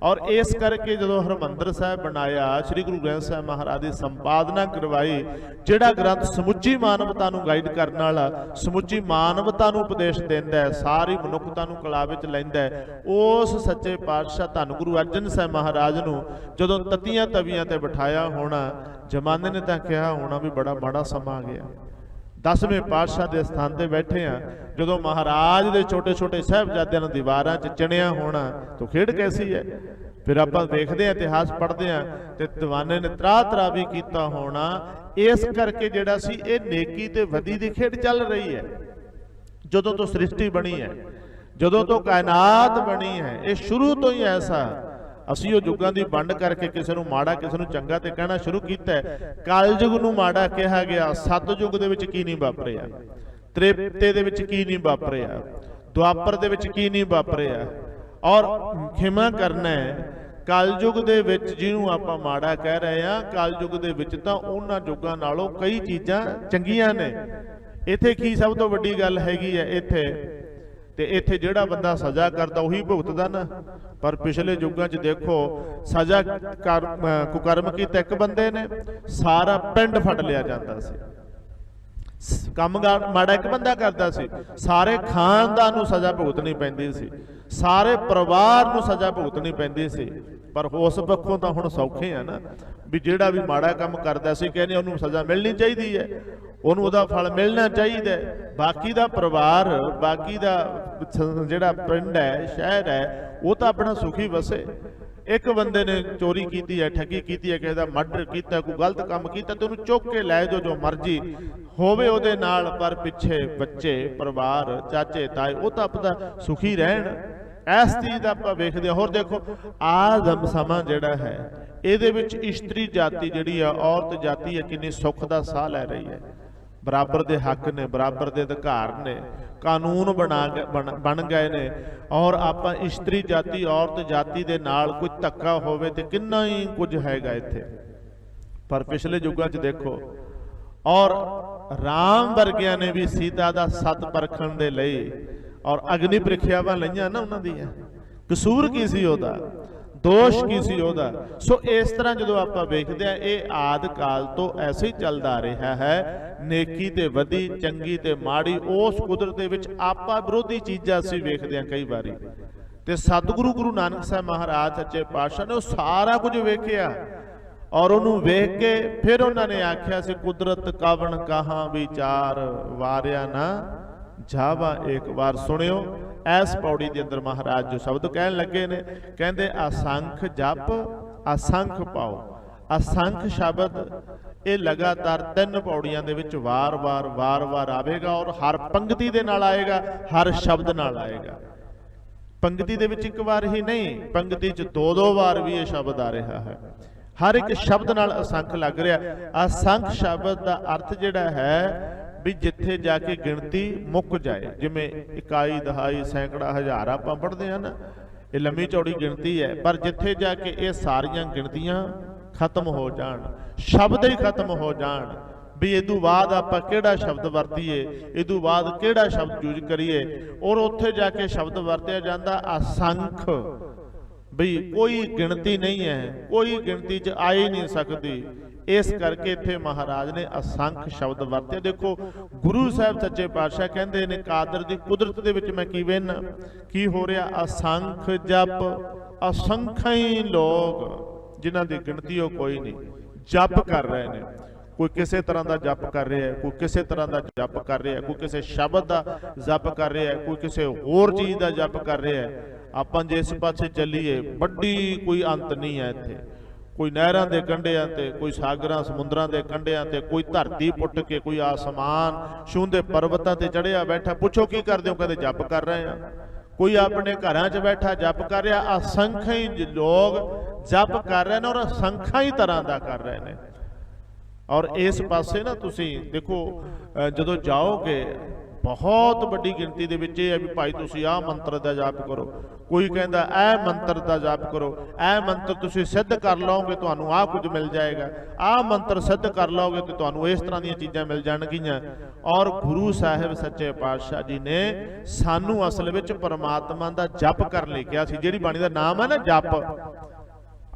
ਔਰ ਇਸ ਕਰਕੇ ਜਦੋਂ ਹਰਿਮੰਦਰ ਸਾਹਿਬ ਬਣਾਇਆ, ਸ੍ਰੀ ਗੁਰੂ ਗ੍ਰੰਥ ਸਾਹਿਬ ਮਹਾਰਾਜ ਦੀ ਸੰਪਾਦਨਾ ਕਰਵਾਈ, ਜਿਹੜਾ ਗ੍ਰੰਥ ਸਮੁੱਚੀ ਮਾਨਵਤਾ ਨੂੰ ਗਾਈਡ ਕਰਨ ਵਾਲਾ, ਸਮੁੱਚੀ ਮਾਨਵਤਾ ਨੂੰ ਉਪਦੇਸ਼ ਦਿੰਦਾ ਹੈ, ਸਾਰੀ ਮਨੁੱਖਤਾ ਨੂੰ ਕਲਾ ਵਿੱਚ ਲੈਂਦਾ ਹੈ, ਉਸ ਸੱਚੇ ਪਾਤਸ਼ਾਹ ਧੰਨ ਗੁਰੂ ਅਰਜਨ ਸਾਹਿਬ ਮਹਾਰਾਜ ਨੂੰ ਜਦੋਂ ਤਤੀਆਂ ਤਵੀਆਂ ਤੇ ਬਿਠਾਇਆ ਹੋਣਾ, ਜ਼ਮਾਨੇ ਨੇ ਤਾਂ ਕਿਹਾ ਹੋਣਾ ਵੀ ਬੜਾ ਮਾੜਾ ਸਮਾਂ ਆ ਗਿਆ। 10ਵੇਂ ਪਾਤਸ਼ਾਹ ਦੇ ਸਥਾਨ ਤੇ ਬੈਠੇ ਆ, ਜਦੋਂ ਮਹਾਰਾਜ ਦੇ ਛੋਟੇ ਛੋਟੇ ਸਾਹਿਬਜ਼ਾਦਿਆਂ ਨੂੰ ਦੀਵਾਰਾਂ 'ਚ ਚਿਣਿਆ ਹੋਣਾ ਤਾਂ ਖੇਡ ਕੈਸੀ ਹੈ। ਫਿਰ ਆਪਾਂ ਵੇਖਦੇ ਆ, ਇਤਿਹਾਸ ਪੜ੍ਹਦੇ ਆ, ਤੇ ਦੀਵਾਨੇ ਨੇ ਤਰਾ ਵੀ ਕੀਤਾ ਹੋਣਾ। ਇਸ ਕਰਕੇ ਜਿਹੜਾ ਸੀ ਇਹ ਨੇਕੀ ਤੇ ਵਧੀ ਦੀ ਖੇਡ ਚੱਲ ਰਹੀ ਹੈ। ਜਦੋਂ ਤੋਂ ਸ੍ਰਿਸ਼ਟੀ ਬਣੀ ਹੈ, ਜਦੋਂ ਤੋਂ ਕਾਇਨਾਤ ਬਣੀ ਹੈ, ਇਹ ਸ਼ੁਰੂ ਤੋਂ ਹੀ ਐਸਾ। ਅਸੀਂ ਉਹ ਯੁੱਗਾਂ ਦੀ ਵੰਡ ਕਰਕੇ ਕਿਸੇ ਨੂੰ ਮਾੜਾ ਕਿਸੇ ਨੂੰ ਚੰਗਾ ਤੇ ਕਹਿਣਾ ਸ਼ੁਰੂ ਕੀਤਾ ਹੈ। ਕਲਯੁਗ ਨੂੰ ਮਾੜਾ ਕਿਹਾ ਗਿਆ, ਸਤਯੁਗ ਦੇ ਵਿੱਚ ਕੀ ਨਹੀਂ ਵਾਪਰਿਆ, ਤ੍ਰੇਤੇ ਦੇ ਵਿੱਚ ਕੀ ਨਹੀਂ ਵਾਪਰਿਆ, ਦੁਆਪਰ ਦੇ ਵਿੱਚ ਕੀ ਨਹੀਂ ਵਾਪਰਿਆ। ਔਰ ਖਿਮਾ ਕਰਨਾ ਹੈ ਕਲਯੁਗ ਦੇ ਵਿੱਚ ਜਿਹਨੂੰ ਆਪਾਂ ਮਾੜਾ ਕਹਿ ਰਹੇ ਹਾਂ, ਕਲਯੁਗ ਦੇ ਵਿੱਚ ਤਾਂ ਉਹਨਾਂ ਯੁੱਗਾਂ ਨਾਲੋਂ ਕਈ ਚੀਜ਼ਾਂ ਚੰਗੀਆਂ ਨੇ। ਇੱਥੇ ਕੀ ਸਭ ਤੋਂ ਵੱਡੀ ਗੱਲ ਹੈਗੀ ਹੈ, ਇੱਥੇ ਜਿਹੜਾ ਬੰਦਾ ਸਜ਼ਾ ਕਰਦਾ ਉਹੀ ਭੁਗਤਦਾ ਨਾ। ਪਰ ਪਿਛਲੇ ਯੁੱਗਾਂ 'ਚ ਦੇਖੋ, ਸਜ਼ਾ ਕੁਕਰਮ ਕੀਤਾ ਇੱਕ ਬੰਦੇ ਨੇ, ਸਾਰਾ ਪਿੰਡ ਫੜ ਲਿਆ ਜਾਂਦਾ ਸੀ। ਕੰਮ ਮਾੜਾ ਇੱਕ ਬੰਦਾ ਕਰਦਾ ਸੀ, ਸਾਰੇ ਖਾਨਦਾਨ ਨੂੰ ਸਜ਼ਾ ਭੁਗਤਣੀ ਪੈਂਦੀ ਸੀ, ਸਾਰੇ ਪਰਿਵਾਰ ਨੂੰ ਸਜ਼ਾ ਭੁਗਤਣੀ ਪੈਂਦੀ ਸੀ। ਪਰ ਉਸ ਪੱਖੋਂ ਤਾਂ ਹੁਣ ਸੌਖੇ ਆ ਨਾ, ਵੀ ਜਿਹੜਾ ਵੀ ਮਾੜਾ ਕੰਮ ਕਰਦਾ ਸੀ ਕਹਿੰਦੇ ਉਹਨੂੰ ਸਜ਼ਾ ਮਿਲਣੀ ਚਾਹੀਦੀ ਹੈ, ਉਹਨੂੰ ਉਹਦਾ ਫਲ ਮਿਲਣਾ ਚਾਹੀਦਾ। ਬਾਕੀ ਦਾ ਪਰਿਵਾਰ, ਬਾਕੀ ਦਾ ਜਿਹੜਾ ਪਿੰਡ ਹੈ, ਸ਼ਹਿਰ ਹੈ, ਉਹ ਤਾਂ ਆਪਣਾ ਸੁਖੀ ਵਸੇ। ਇੱਕ ਬੰਦੇ ਨੇ ਚੋਰੀ ਕੀਤੀ ਹੈ, ਠੱਗੀ ਕੀਤੀ ਹੈ, ਕਿਸੇ ਦਾ ਮਰਡਰ ਕੀਤਾ, ਕੋਈ ਗਲਤ ਕੰਮ ਕੀਤਾ, ਤੇ ਉਹਨੂੰ ਚੁੱਕ ਕੇ ਲੈ ਜਾਓ ਜੋ ਮਰਜ਼ੀ ਹੋਵੇ ਉਹਦੇ ਨਾਲ, ਪਰ ਪਿੱਛੇ ਬੱਚੇ, ਪਰਿਵਾਰ, ਚਾਚੇ ਤਾਏ, ਉਹ ਤਾਂ ਆਪਦਾ ਸੁਖੀ ਰਹਿਣ। ਇਸ ਚੀਜ਼ ਦਾ ਆਪਾਂ ਵੇਖਦੇ ਹਾਂ। ਹੋਰ ਦੇਖੋ ਆਹ ਸਮਾਂ ਜਿਹੜਾ ਹੈ ਇਹਦੇ ਵਿੱਚ ਇਸਤਰੀ ਜਾਤੀ ਜਿਹੜੀ ਆ, ਔਰਤ ਜਾਤੀ ਹੈ, ਕਿੰਨੀ ਸੁੱਖ ਦਾ ਸਾਹ ਲੈ ਰਹੀ ਹੈ। ਬਰਾਬਰ ਦੇ ਹੱਕ ਨੇ, ਬਰਾਬਰ ਦੇ ਅਧਿਕਾਰ ਨੇ, ਕਾਨੂੰਨ ਬਣ ਗਏ ਨੇ। ਔਰ ਆਪਾਂ ਇਸਤਰੀ ਜਾਤੀ ਔਰਤ ਜਾਤੀ ਦੇ ਨਾਲ ਕੋਈ ਧੱਕਾ ਹੋਵੇ ਤੇ ਕਿੰਨਾ ਹੀ ਕੁਝ ਹੈਗਾ ਇੱਥੇ। ਪਰ ਪਿਛਲੇ ਯੁੱਗਾਂ 'ਚ ਦੇਖੋ, ਔਰ ਰਾਮ ਵਰਗਿਆਂ ਨੇ ਵੀ ਸੀਤਾ ਦਾ ਸੱਤ ਪਰਖਣ ਦੇ ਲਈ ਔਰ ਅਗਨੀ ਪ੍ਰੀਖਿਆਵਾਂ ਲਈਆਂ ਨਾ ਉਹਨਾਂ ਦੀਆਂ। ਕਸੂਰ ਕੀ ਸੀ ਉਹਦਾ, ਦੋਸ਼ ਕੀ ਸੀ ਉਹਦਾ। ਸੋ ਇਸ ਤਰ੍ਹਾਂ ਜਦੋਂ ਆਪਾਂ ਵੇਖਦੇ ਆ, ਇਹ ਆਦਿ ਕਾਲ ਤੋਂ ਐਸੇ ਹੀ ਚੱਲਦਾ ਆ ਰਿਹਾ ਹੈ। ਨੇਕੀ ਤੇ ਵਧੀ, ਚੰਗੀ ਤੇ ਮਾੜੀ, ਉਸ ਕੁਦਰਤ ਦੇ ਵਿੱਚ ਆਪਾਂ ਵਿਰੋਧੀ ਚੀਜ਼ਾਂ ਅਸੀਂ ਵੇਖਦੇ ਹਾਂ ਕਈ ਵਾਰੀ। ਤੇ ਸਤਿਗੁਰੂ ਗੁਰੂ ਨਾਨਕ ਸਾਹਿਬ ਮਹਾਰਾਜ ਸੱਚੇ ਪਾਤਸ਼ਾਹ ਨੇ ਉਹ ਸਾਰਾ ਕੁਝ ਵੇਖਿਆ ਔਰ ਉਹਨੂੰ ਵੇਖ ਕੇ ਫਿਰ ਉਹਨਾਂ ਨੇ ਆਖਿਆ ਸੀ, ਕੁਦਰਤ ਕਵਣ ਕਹਾਂ ਵਿਚਾਰ ਵਾਰਿਆ ਨਾ ਜਾਵਾ ਇੱਕ ਵਾਰ। ਸੁਣਿਓ ਇਸ ਪੌੜੀ ਦੇ ਅੰਦਰ ਮਹਾਰਾਜ ਜੋ ਸ਼ਬਦ ਕਹਿਣ ਲੱਗੇ ਨੇ, ਕਹਿੰਦੇ ਅਸੰਖ ਜਪ ਅਸੰਖ ਪਾਓ। ਅਸੰਖ ਸ਼ਬਦ ਇਹ ਲਗਾਤਾਰ 3 ਪੌੜੀਆਂ ਦੇ ਵਿੱਚ ਵਾਰ-ਵਾਰ ਆਵੇਗਾ ਔਰ ਹਰ ਪੰਕਤੀ ਦੇ ਨਾਲ ਆਏਗਾ, ਹਰ ਸ਼ਬਦ ਨਾਲ ਆਏਗਾ। ਪੰਕਤੀ ਦੇ ਵਿੱਚ ਇੱਕ ਵਾਰ ਹੀ ਨਹੀਂ, ਪੰਕਤੀ 'ਚ 2-2 ਵਾਰ ਵੀ ਇਹ ਸ਼ਬਦ ਆ ਰਿਹਾ ਹੈ। ਹਰ ਇੱਕ ਸ਼ਬਦ ਨਾਲ ਅਸੰਖ ਲੱਗ ਰਿਹਾ। ਅਸੰਖ ਸ਼ਬਦ ਦਾ ਅਰਥ ਜਿਹੜਾ ਹੈ ਵੀ ਜਿੱਥੇ ਜਾ ਕੇ ਗਿਣਤੀ ਮੁੱਕ ਜਾਏ, ਜਿਵੇਂ ਇਕਾਈ, ਦਹਾਈ, ਸੈਂਕੜਾ, ਹਜ਼ਾਰ ਆਪਾਂ ਪੜ੍ਹਦੇ ਹਾਂ ਨਾ, ਇਹ ਲੰਮੀ ਚੌੜੀ ਗਿਣਤੀ ਹੈ। ਪਰ ਜਿੱਥੇ ਜਾ ਕੇ ਇਹ ਸਾਰੀਆਂ ਗਿਣਤੀਆਂ ਖਤਮ ਹੋ ਜਾਣ, ਸ਼ਬਦ ਹੀ ਖਤਮ ਹੋ ਜਾਣ, ਵੀ ਇਦੋਂ ਬਾਅਦ ਆਪਾਂ ਕਿਹੜਾ ਸ਼ਬਦ ਵਰਤੀਏ, ਇਦੋਂ ਬਾਅਦ ਕਿਹੜਾ ਸ਼ਬਦ ਯੂਜ਼ ਕਰੀਏ, ਔਰ ਉੱਥੇ ਜਾ ਕੇ ਸ਼ਬਦ ਵਰਤਿਆ ਜਾਂਦਾ ਅਸੰਖ। ਬਈ ਕੋਈ ਗਿਣਤੀ ਨਹੀਂ ਹੈ, ਕੋਈ ਗਿਣਤੀ 'ਚ ਆ ਹੀ ਨਹੀਂ ਸਕਦੀ। ਇਸ ਕਰਕੇ ਇੱਥੇ ਮਹਾਰਾਜ ਨੇ ਅਸੰਖ ਸ਼ਬਦ ਵਰਤੇ। ਦੇਖੋ ਗੁਰੂ ਸਾਹਿਬ ਸੱਚੇ ਪਾਤਸ਼ਾਹ ਕਹਿੰਦੇ ਨੇ, ਕਾਦਰ ਦੀ ਕੁਦਰਤ ਦੇ ਵਿੱਚ ਮੈਂ ਕੀ ਵੇਖਣਾ, ਕੀ ਹੋ ਰਿਹਾ, ਅਸੰਖ ਜਪ ਅਸੰਖਈ ਲੋਕ, ਜਿਨ੍ਹਾਂ ਦੀ ਗਿਣਤੀ ਉਹ ਕੋਈ ਨਹੀਂ, ਜਪ ਕਰ ਰਹੇ ਨੇ। ਕੋਈ ਕਿਸੇ ਤਰ੍ਹਾਂ ਦਾ ਜਪ ਕਰ ਰਿਹਾ ਹੈ, ਕੋਈ ਕਿਸੇ ਤਰ੍ਹਾਂ ਦਾ ਜਪ ਕਰ ਰਿਹਾ ਹੈ, ਕੋਈ ਕਿਸੇ ਸ਼ਬਦ ਦਾ ਜਪ ਕਰ ਰਿਹਾ ਹੈ, ਕੋਈ ਕਿਸੇ ਹੋਰ ਚੀਜ਼ ਦਾ ਜਪ ਕਰ ਰਿਹਾ ਹੈ। ਆਪਾਂ ਜਿਸ ਪਾਸੇ ਚੱਲੀਏ ਵੱਡੀ ਕੋਈ ਅੰਤ ਨਹੀਂ ਹੈ ਇੱਥੇ। ਕੋਈ ਨਹਿਰਾਂ ਦੇ ਕੰਢਿਆਂ ਤੇ, ਕੋਈ ਸਾਗਰਾਂ ਸਮੁੰਦਰਾਂ ਦੇ ਕੰਢਿਆਂ ਤੇ, ਕੋਈ ਧਰਤੀ ਪੁੱਟ ਕੇ, ਕੋਈ ਆਸਮਾਨ ਛੂੰਹਦੇ ਪਰਬਤਾਂ ਤੇ ਚੜਿਆ ਬੈਠਾ। ਪੁੱਛੋ ਕੀ ਕਰਦੇ ਹੋ, ਕਹਿੰਦੇ ਜਪ ਕਰ ਰਹੇ ਆ। ਕੋਈ ਆਪਣੇ ਘਰਾਂ 'ਚ ਬੈਠਾ ਜਪ ਕਰ ਰਿਹਾ। ਅਸੰਖਾਂ ਹੀ ਲੋਕ ਜਪ ਕਰ ਰਹੇ ਨੇ ਔਰ ਅਸੰਖਾਂ ਹੀ ਤਰ੍ਹਾਂ ਦਾ ਕਰ ਰਹੇ ਨੇ। ਔਰ ਇਸ ਪਾਸੇ ਨਾ ਤੁਸੀਂ ਦੇਖੋ, ਜਦੋਂ ਜਾਓਗੇ ਬਹੁਤ ਵੱਡੀ ਗਿਣਤੀ ਦੇ ਵਿੱਚ ਇਹ ਹੈ ਵੀ ਭਾਈ ਤੁਸੀਂ ਆਹ ਮੰਤਰ ਦਾ ਜਾਪ ਕਰੋ, ਕੋਈ ਕਹਿੰਦਾ ਇਹ ਮੰਤਰ ਦਾ ਜਾਪ ਕਰੋ, ਇਹ ਮੰਤਰ ਤੁਸੀਂ ਸਿੱਧ ਕਰ ਲਓਗੇ ਤੁਹਾਨੂੰ ਆਹ ਕੁਝ ਮਿਲ ਜਾਏਗਾ, ਆਹ ਮੰਤਰ ਸਿੱਧ ਕਰ ਲਓਗੇ ਤੇ ਤੁਹਾਨੂੰ ਇਸ ਤਰ੍ਹਾਂ ਦੀਆਂ ਚੀਜ਼ਾਂ ਮਿਲ ਜਾਣਗੀਆਂ। ਔਰ ਗੁਰੂ ਸਾਹਿਬ ਸੱਚੇ ਪਾਤਸ਼ਾਹ ਜੀ ਨੇ ਸਾਨੂੰ ਅਸਲ ਵਿੱਚ ਪਰਮਾਤਮਾ ਦਾ ਜਪ ਕਰਨ ਲਈ ਕਿਹਾ ਸੀ। ਜਿਹੜੀ ਬਾਣੀ ਦਾ ਨਾਮ ਹੈ ਨਾ ਜਪ,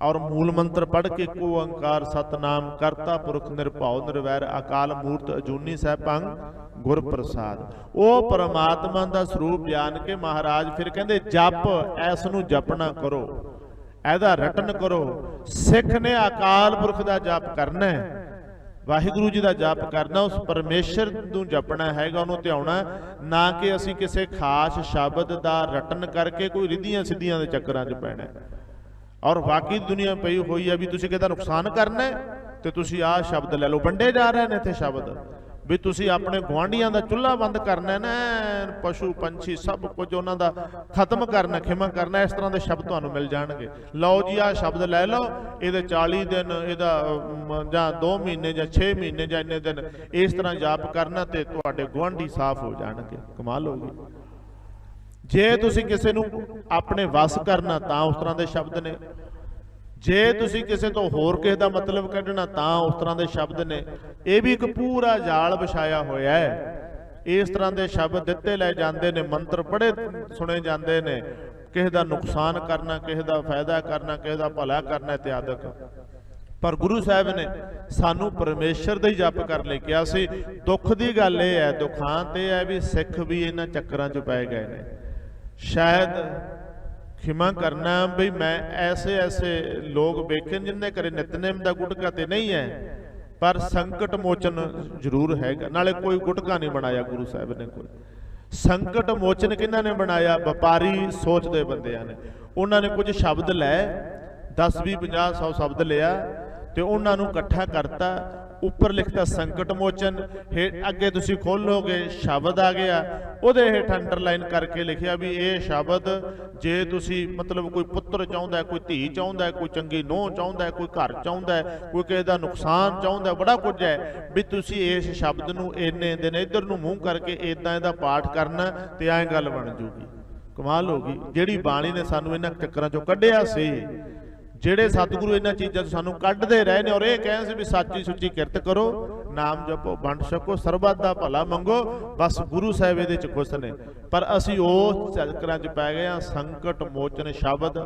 ਔਰ ਮੂਲ ਮੰਤਰ ਪੜ੍ਹ ਕੇ ਕੋ ਓੰਕਾਰ ਸਤਨਾਮ ਕਰਤਾ ਪੁਰਖ ਨਿਰਭਉ ਨਿਰਵੈਰ ਅਕਾਲ ਮੂਰਤ ਅਜੂਨੀ ਸੈਭੰ ਗੁਰ ਪ੍ਰਸਾਦ। ਉਹ ਪਰਮਾਤਮਾ ਦਾ ਸਰੂਪ ਜਾਣ ਕੇ ਮਹਾਰਾਜ ਫਿਰ ਕਹਿੰਦੇ ਜਪ, ਐਸ ਨੂੰ ਜਪਣਾ ਕਰੋ, ਇਹਦਾ ਰਟਨ ਕਰੋ। ਸਿੱਖ ਨੇ ਅਕਾਲ ਪੁਰਖ ਦਾ ਜਪ ਕਰਨਾ ਹੈ, ਵਾਹਿਗੁਰੂ ਜੀ ਦਾ ਜਪ ਕਰਨਾ, ਉਸ ਪਰਮੇਸ਼ਰ ਨੂੰ ਜਪਣਾ ਹੈਗਾ, ਉਹਨੂੰ ਧਿਆਉਣਾ, ਨਾ ਕਿ ਅਸੀਂ ਕਿਸੇ ਖਾਸ ਸ਼ਬਦ ਦਾ ਰਟਨ ਕਰਕੇ ਕੋਈ ਰਿੱਧੀਆਂ ਸਿੱਧੀਆਂ ਦੇ ਚੱਕਰਾਂ 'ਚ ਪੈਣਾ। ਔਰ ਬਾਕੀ ਦੁਨੀਆ ਪਈ ਹੋਈ ਹੈ ਵੀ ਤੁਸੀਂ ਕਿਹਦਾ ਨੁਕਸਾਨ ਕਰਨਾ ਤੇ ਤੁਸੀਂ ਆਹ ਸ਼ਬਦ ਲੈ ਲਓ। ਵੰਡੇ ਜਾ ਰਹੇ ਨੇ ਇੱਥੇ ਸ਼ਬਦ ਵੀ ਤੁਸੀਂ ਆਪਣੇ ਗੁਆਂਢੀਆਂ ਦਾ ਚੁੱਲ੍ਹਾ ਬੰਦ ਕਰਨਾ ਨਾ, ਪਸ਼ੂ ਪੰਛੀ ਸਭ ਕੁਝ ਉਹਨਾਂ ਦਾ ਖਤਮ ਕਰਨਾ, ਖਿਮਾ ਕਰਨਾ, ਇਸ ਤਰ੍ਹਾਂ ਦੇ ਸ਼ਬਦ ਤੁਹਾਨੂੰ ਮਿਲ ਜਾਣਗੇ। ਲਓ ਜੀ ਆਹ ਸ਼ਬਦ ਲੈ ਲਓ, ਇਹਦੇ 40 ਦਿਨ, ਇਹਦਾ ਜਾਂ 2 ਮਹੀਨੇ ਜਾਂ 6 ਮਹੀਨੇ ਜਾਂ ਇੰਨੇ ਦਿਨ ਇਸ ਤਰ੍ਹਾਂ ਜਾਪ ਕਰਨਾ ਤੇ ਤੁਹਾਡੇ ਗੁਆਂਢੀ ਸਾਫ਼ ਹੋ ਜਾਣਗੇ। ਕਮਾਲ ਹੋ ਗਈ। ਜੇ ਤੁਸੀਂ ਕਿਸੇ ਨੂੰ ਆਪਣੇ ਵਸ ਕਰਨਾ ਤਾਂ ਉਸ ਤਰ੍ਹਾਂ ਦੇ ਸ਼ਬਦ ਨੇ, ਜੇ ਤੁਸੀਂ ਕਿਸੇ ਤੋਂ ਹੋਰ ਕਿਸੇ ਦਾ ਮਤਲਬ ਕੱਢਣਾ ਤਾਂ ਉਸ ਤਰ੍ਹਾਂ ਦੇ ਸ਼ਬਦ ਨੇ। ਇਹ ਵੀ ਇੱਕ ਪੂਰਾ ਜਾਲ ਵਿਛਾਇਆ ਹੋਇਆ ਹੈ। ਇਸ ਤਰ੍ਹਾਂ ਦੇ ਸ਼ਬਦ ਦਿੱਤੇ ਲੈ ਜਾਂਦੇ ਨੇ, ਮੰਤਰ ਪੜ੍ਹੇ ਸੁਣੇ ਜਾਂਦੇ ਨੇ, ਕਿਸੇ ਦਾ ਨੁਕਸਾਨ ਕਰਨਾ, ਕਿਸੇ ਦਾ ਫਾਇਦਾ ਕਰਨਾ, ਕਿਸੇ ਦਾ ਭਲਾ ਕਰਨਾ ਇਤਿਆਦਿਕ। ਪਰ ਗੁਰੂ ਸਾਹਿਬ ਨੇ ਸਾਨੂੰ ਪਰਮੇਸ਼ਰ ਦਾ ਹੀ ਜਪ ਕਰਨ ਲਈ ਕਿਹਾ ਸੀ। ਦੁੱਖ ਦੀ ਗੱਲ ਇਹ ਹੈ, ਦੁਖਾਂਤ ਇਹ ਹੈ ਵੀ ਸਿੱਖ ਵੀ ਇਹਨਾਂ ਚੱਕਰਾਂ 'ਚ ਪੈ ਗਏ ਨੇ। ਸ਼ਾਇਦ ਖਿਮਾ ਕਰਨਾ ਬਈ ਮੈਂ ਐਸੇ ਲੋਕ ਵੇਖੇ ਜਿਨ੍ਹਾਂ ਘਰੇ ਨਿਤਨੇਮ ਦਾ ਗੁਟਕਾ ਤੇ ਨਹੀਂ ਹੈ, ਪਰ ਸੰਕਟ ਮੋਚਨ ਜ਼ਰੂਰ ਹੈਗਾ। ਨਾਲੇ ਕੋਈ ਗੁਟਕਾ ਨਹੀਂ ਬਣਾਇਆ ਗੁਰੂ ਸਾਹਿਬ ਨੇ, ਕੋਈ ਸੰਕਟ ਮੋਚਨ ਕਿਹਨਾਂ ਨੇ ਬਣਾਇਆ? ਵਪਾਰੀ ਸੋਚ ਦੇ ਬੰਦਿਆਂ ਨੇ। ਉਹਨਾਂ ਨੇ ਕੁਝ ਸ਼ਬਦ ਲੈ 10 20 50 100 ਸ਼ਬਦ ਲਿਆ ਤੇ ਉਹਨਾਂ ਨੂੰ ਇਕੱਠਾ ਕਰਤਾ, ਉੱਪਰ ਲਿਖਤਾ ਸੰਕਟ ਮੋਚਨ, ਅੱਗੇ ਤੁਸੀਂ ਖੋਲੋਗੇ ਸ਼ਬਦ ਆ ਗਿਆ, ਉਹਦੇ ਹੇਠ ਅੰਡਰਲਾਈਨ ਕਰਕੇ ਲਿਖਿਆ ਵੀ ਇਹ ਸ਼ਬਦ ਜੇ ਤੁਸੀਂ ਮਤਲਬ ਕੋਈ ਪੁੱਤਰ ਚਾਹੁੰਦਾ, ਕੋਈ ਧੀ ਚਾਹੁੰਦਾ, ਕੋਈ ਚੰਗੀ ਨੂੰਹ ਚਾਹੁੰਦਾ, ਕੋਈ ਘਰ ਚਾਹੁੰਦਾ, ਕੋਈ ਕਿਸੇ ਦਾ ਨੁਕਸਾਨ ਚਾਹੁੰਦਾ, ਬੜਾ ਕੁਝ ਹੈ ਵੀ ਤੁਸੀਂ ਇਸ ਸ਼ਬਦ ਨੂੰ ਇੰਨੇ ਦਿਨ ਇੱਧਰ ਨੂੰ ਮੂੰਹ ਕਰਕੇ ਇੱਦਾਂ ਇਹਦਾ ਪਾਠ ਕਰਨਾ ਤੇ ਐਂ ਗੱਲ ਬਣ ਜੂਗੀ। ਕਮਾਲ ਹੋ ਗਈ, ਜਿਹੜੀ ਬਾਣੀ ਨੇ ਸਾਨੂੰ ਇਹਨਾਂ ਚੱਕਰਾਂ ਚੋਂ ਕੱਢਿਆ ਸੀ, ਜਿਹੜੇ ਸਤਿਗੁਰੂ ਇਹਨਾਂ ਚੀਜ਼ਾਂ ਤੋਂ ਸਾਨੂੰ ਕੱਢਦੇ ਰਹੇ ਨੇ, ਔਰ ਇਹ ਕਹਿੰਦੇ ਸੀ ਵੀ ਸੱਚੀ ਸੁੱਚੀ ਕਿਰਤ ਕਰੋ, ਨਾਮ ਜਪੋ, ਵੰਡ ਛਕੋ, ਸਰਬੱਤ ਦਾ ਭਲਾ ਮੰਗੋ, ਬਸ ਗੁਰੂ ਸਾਹਿਬ ਇਹਦੇ ਚ ਖੁਸ਼ ਨੇ। ਪਰ ਅਸੀਂ ਉਸ ਚੱਕਰਾਂ ਚ ਪੈ ਗਏ ਹਾਂ। ਸੰਕਟ ਮੋਚਨ ਸ਼ਬਦ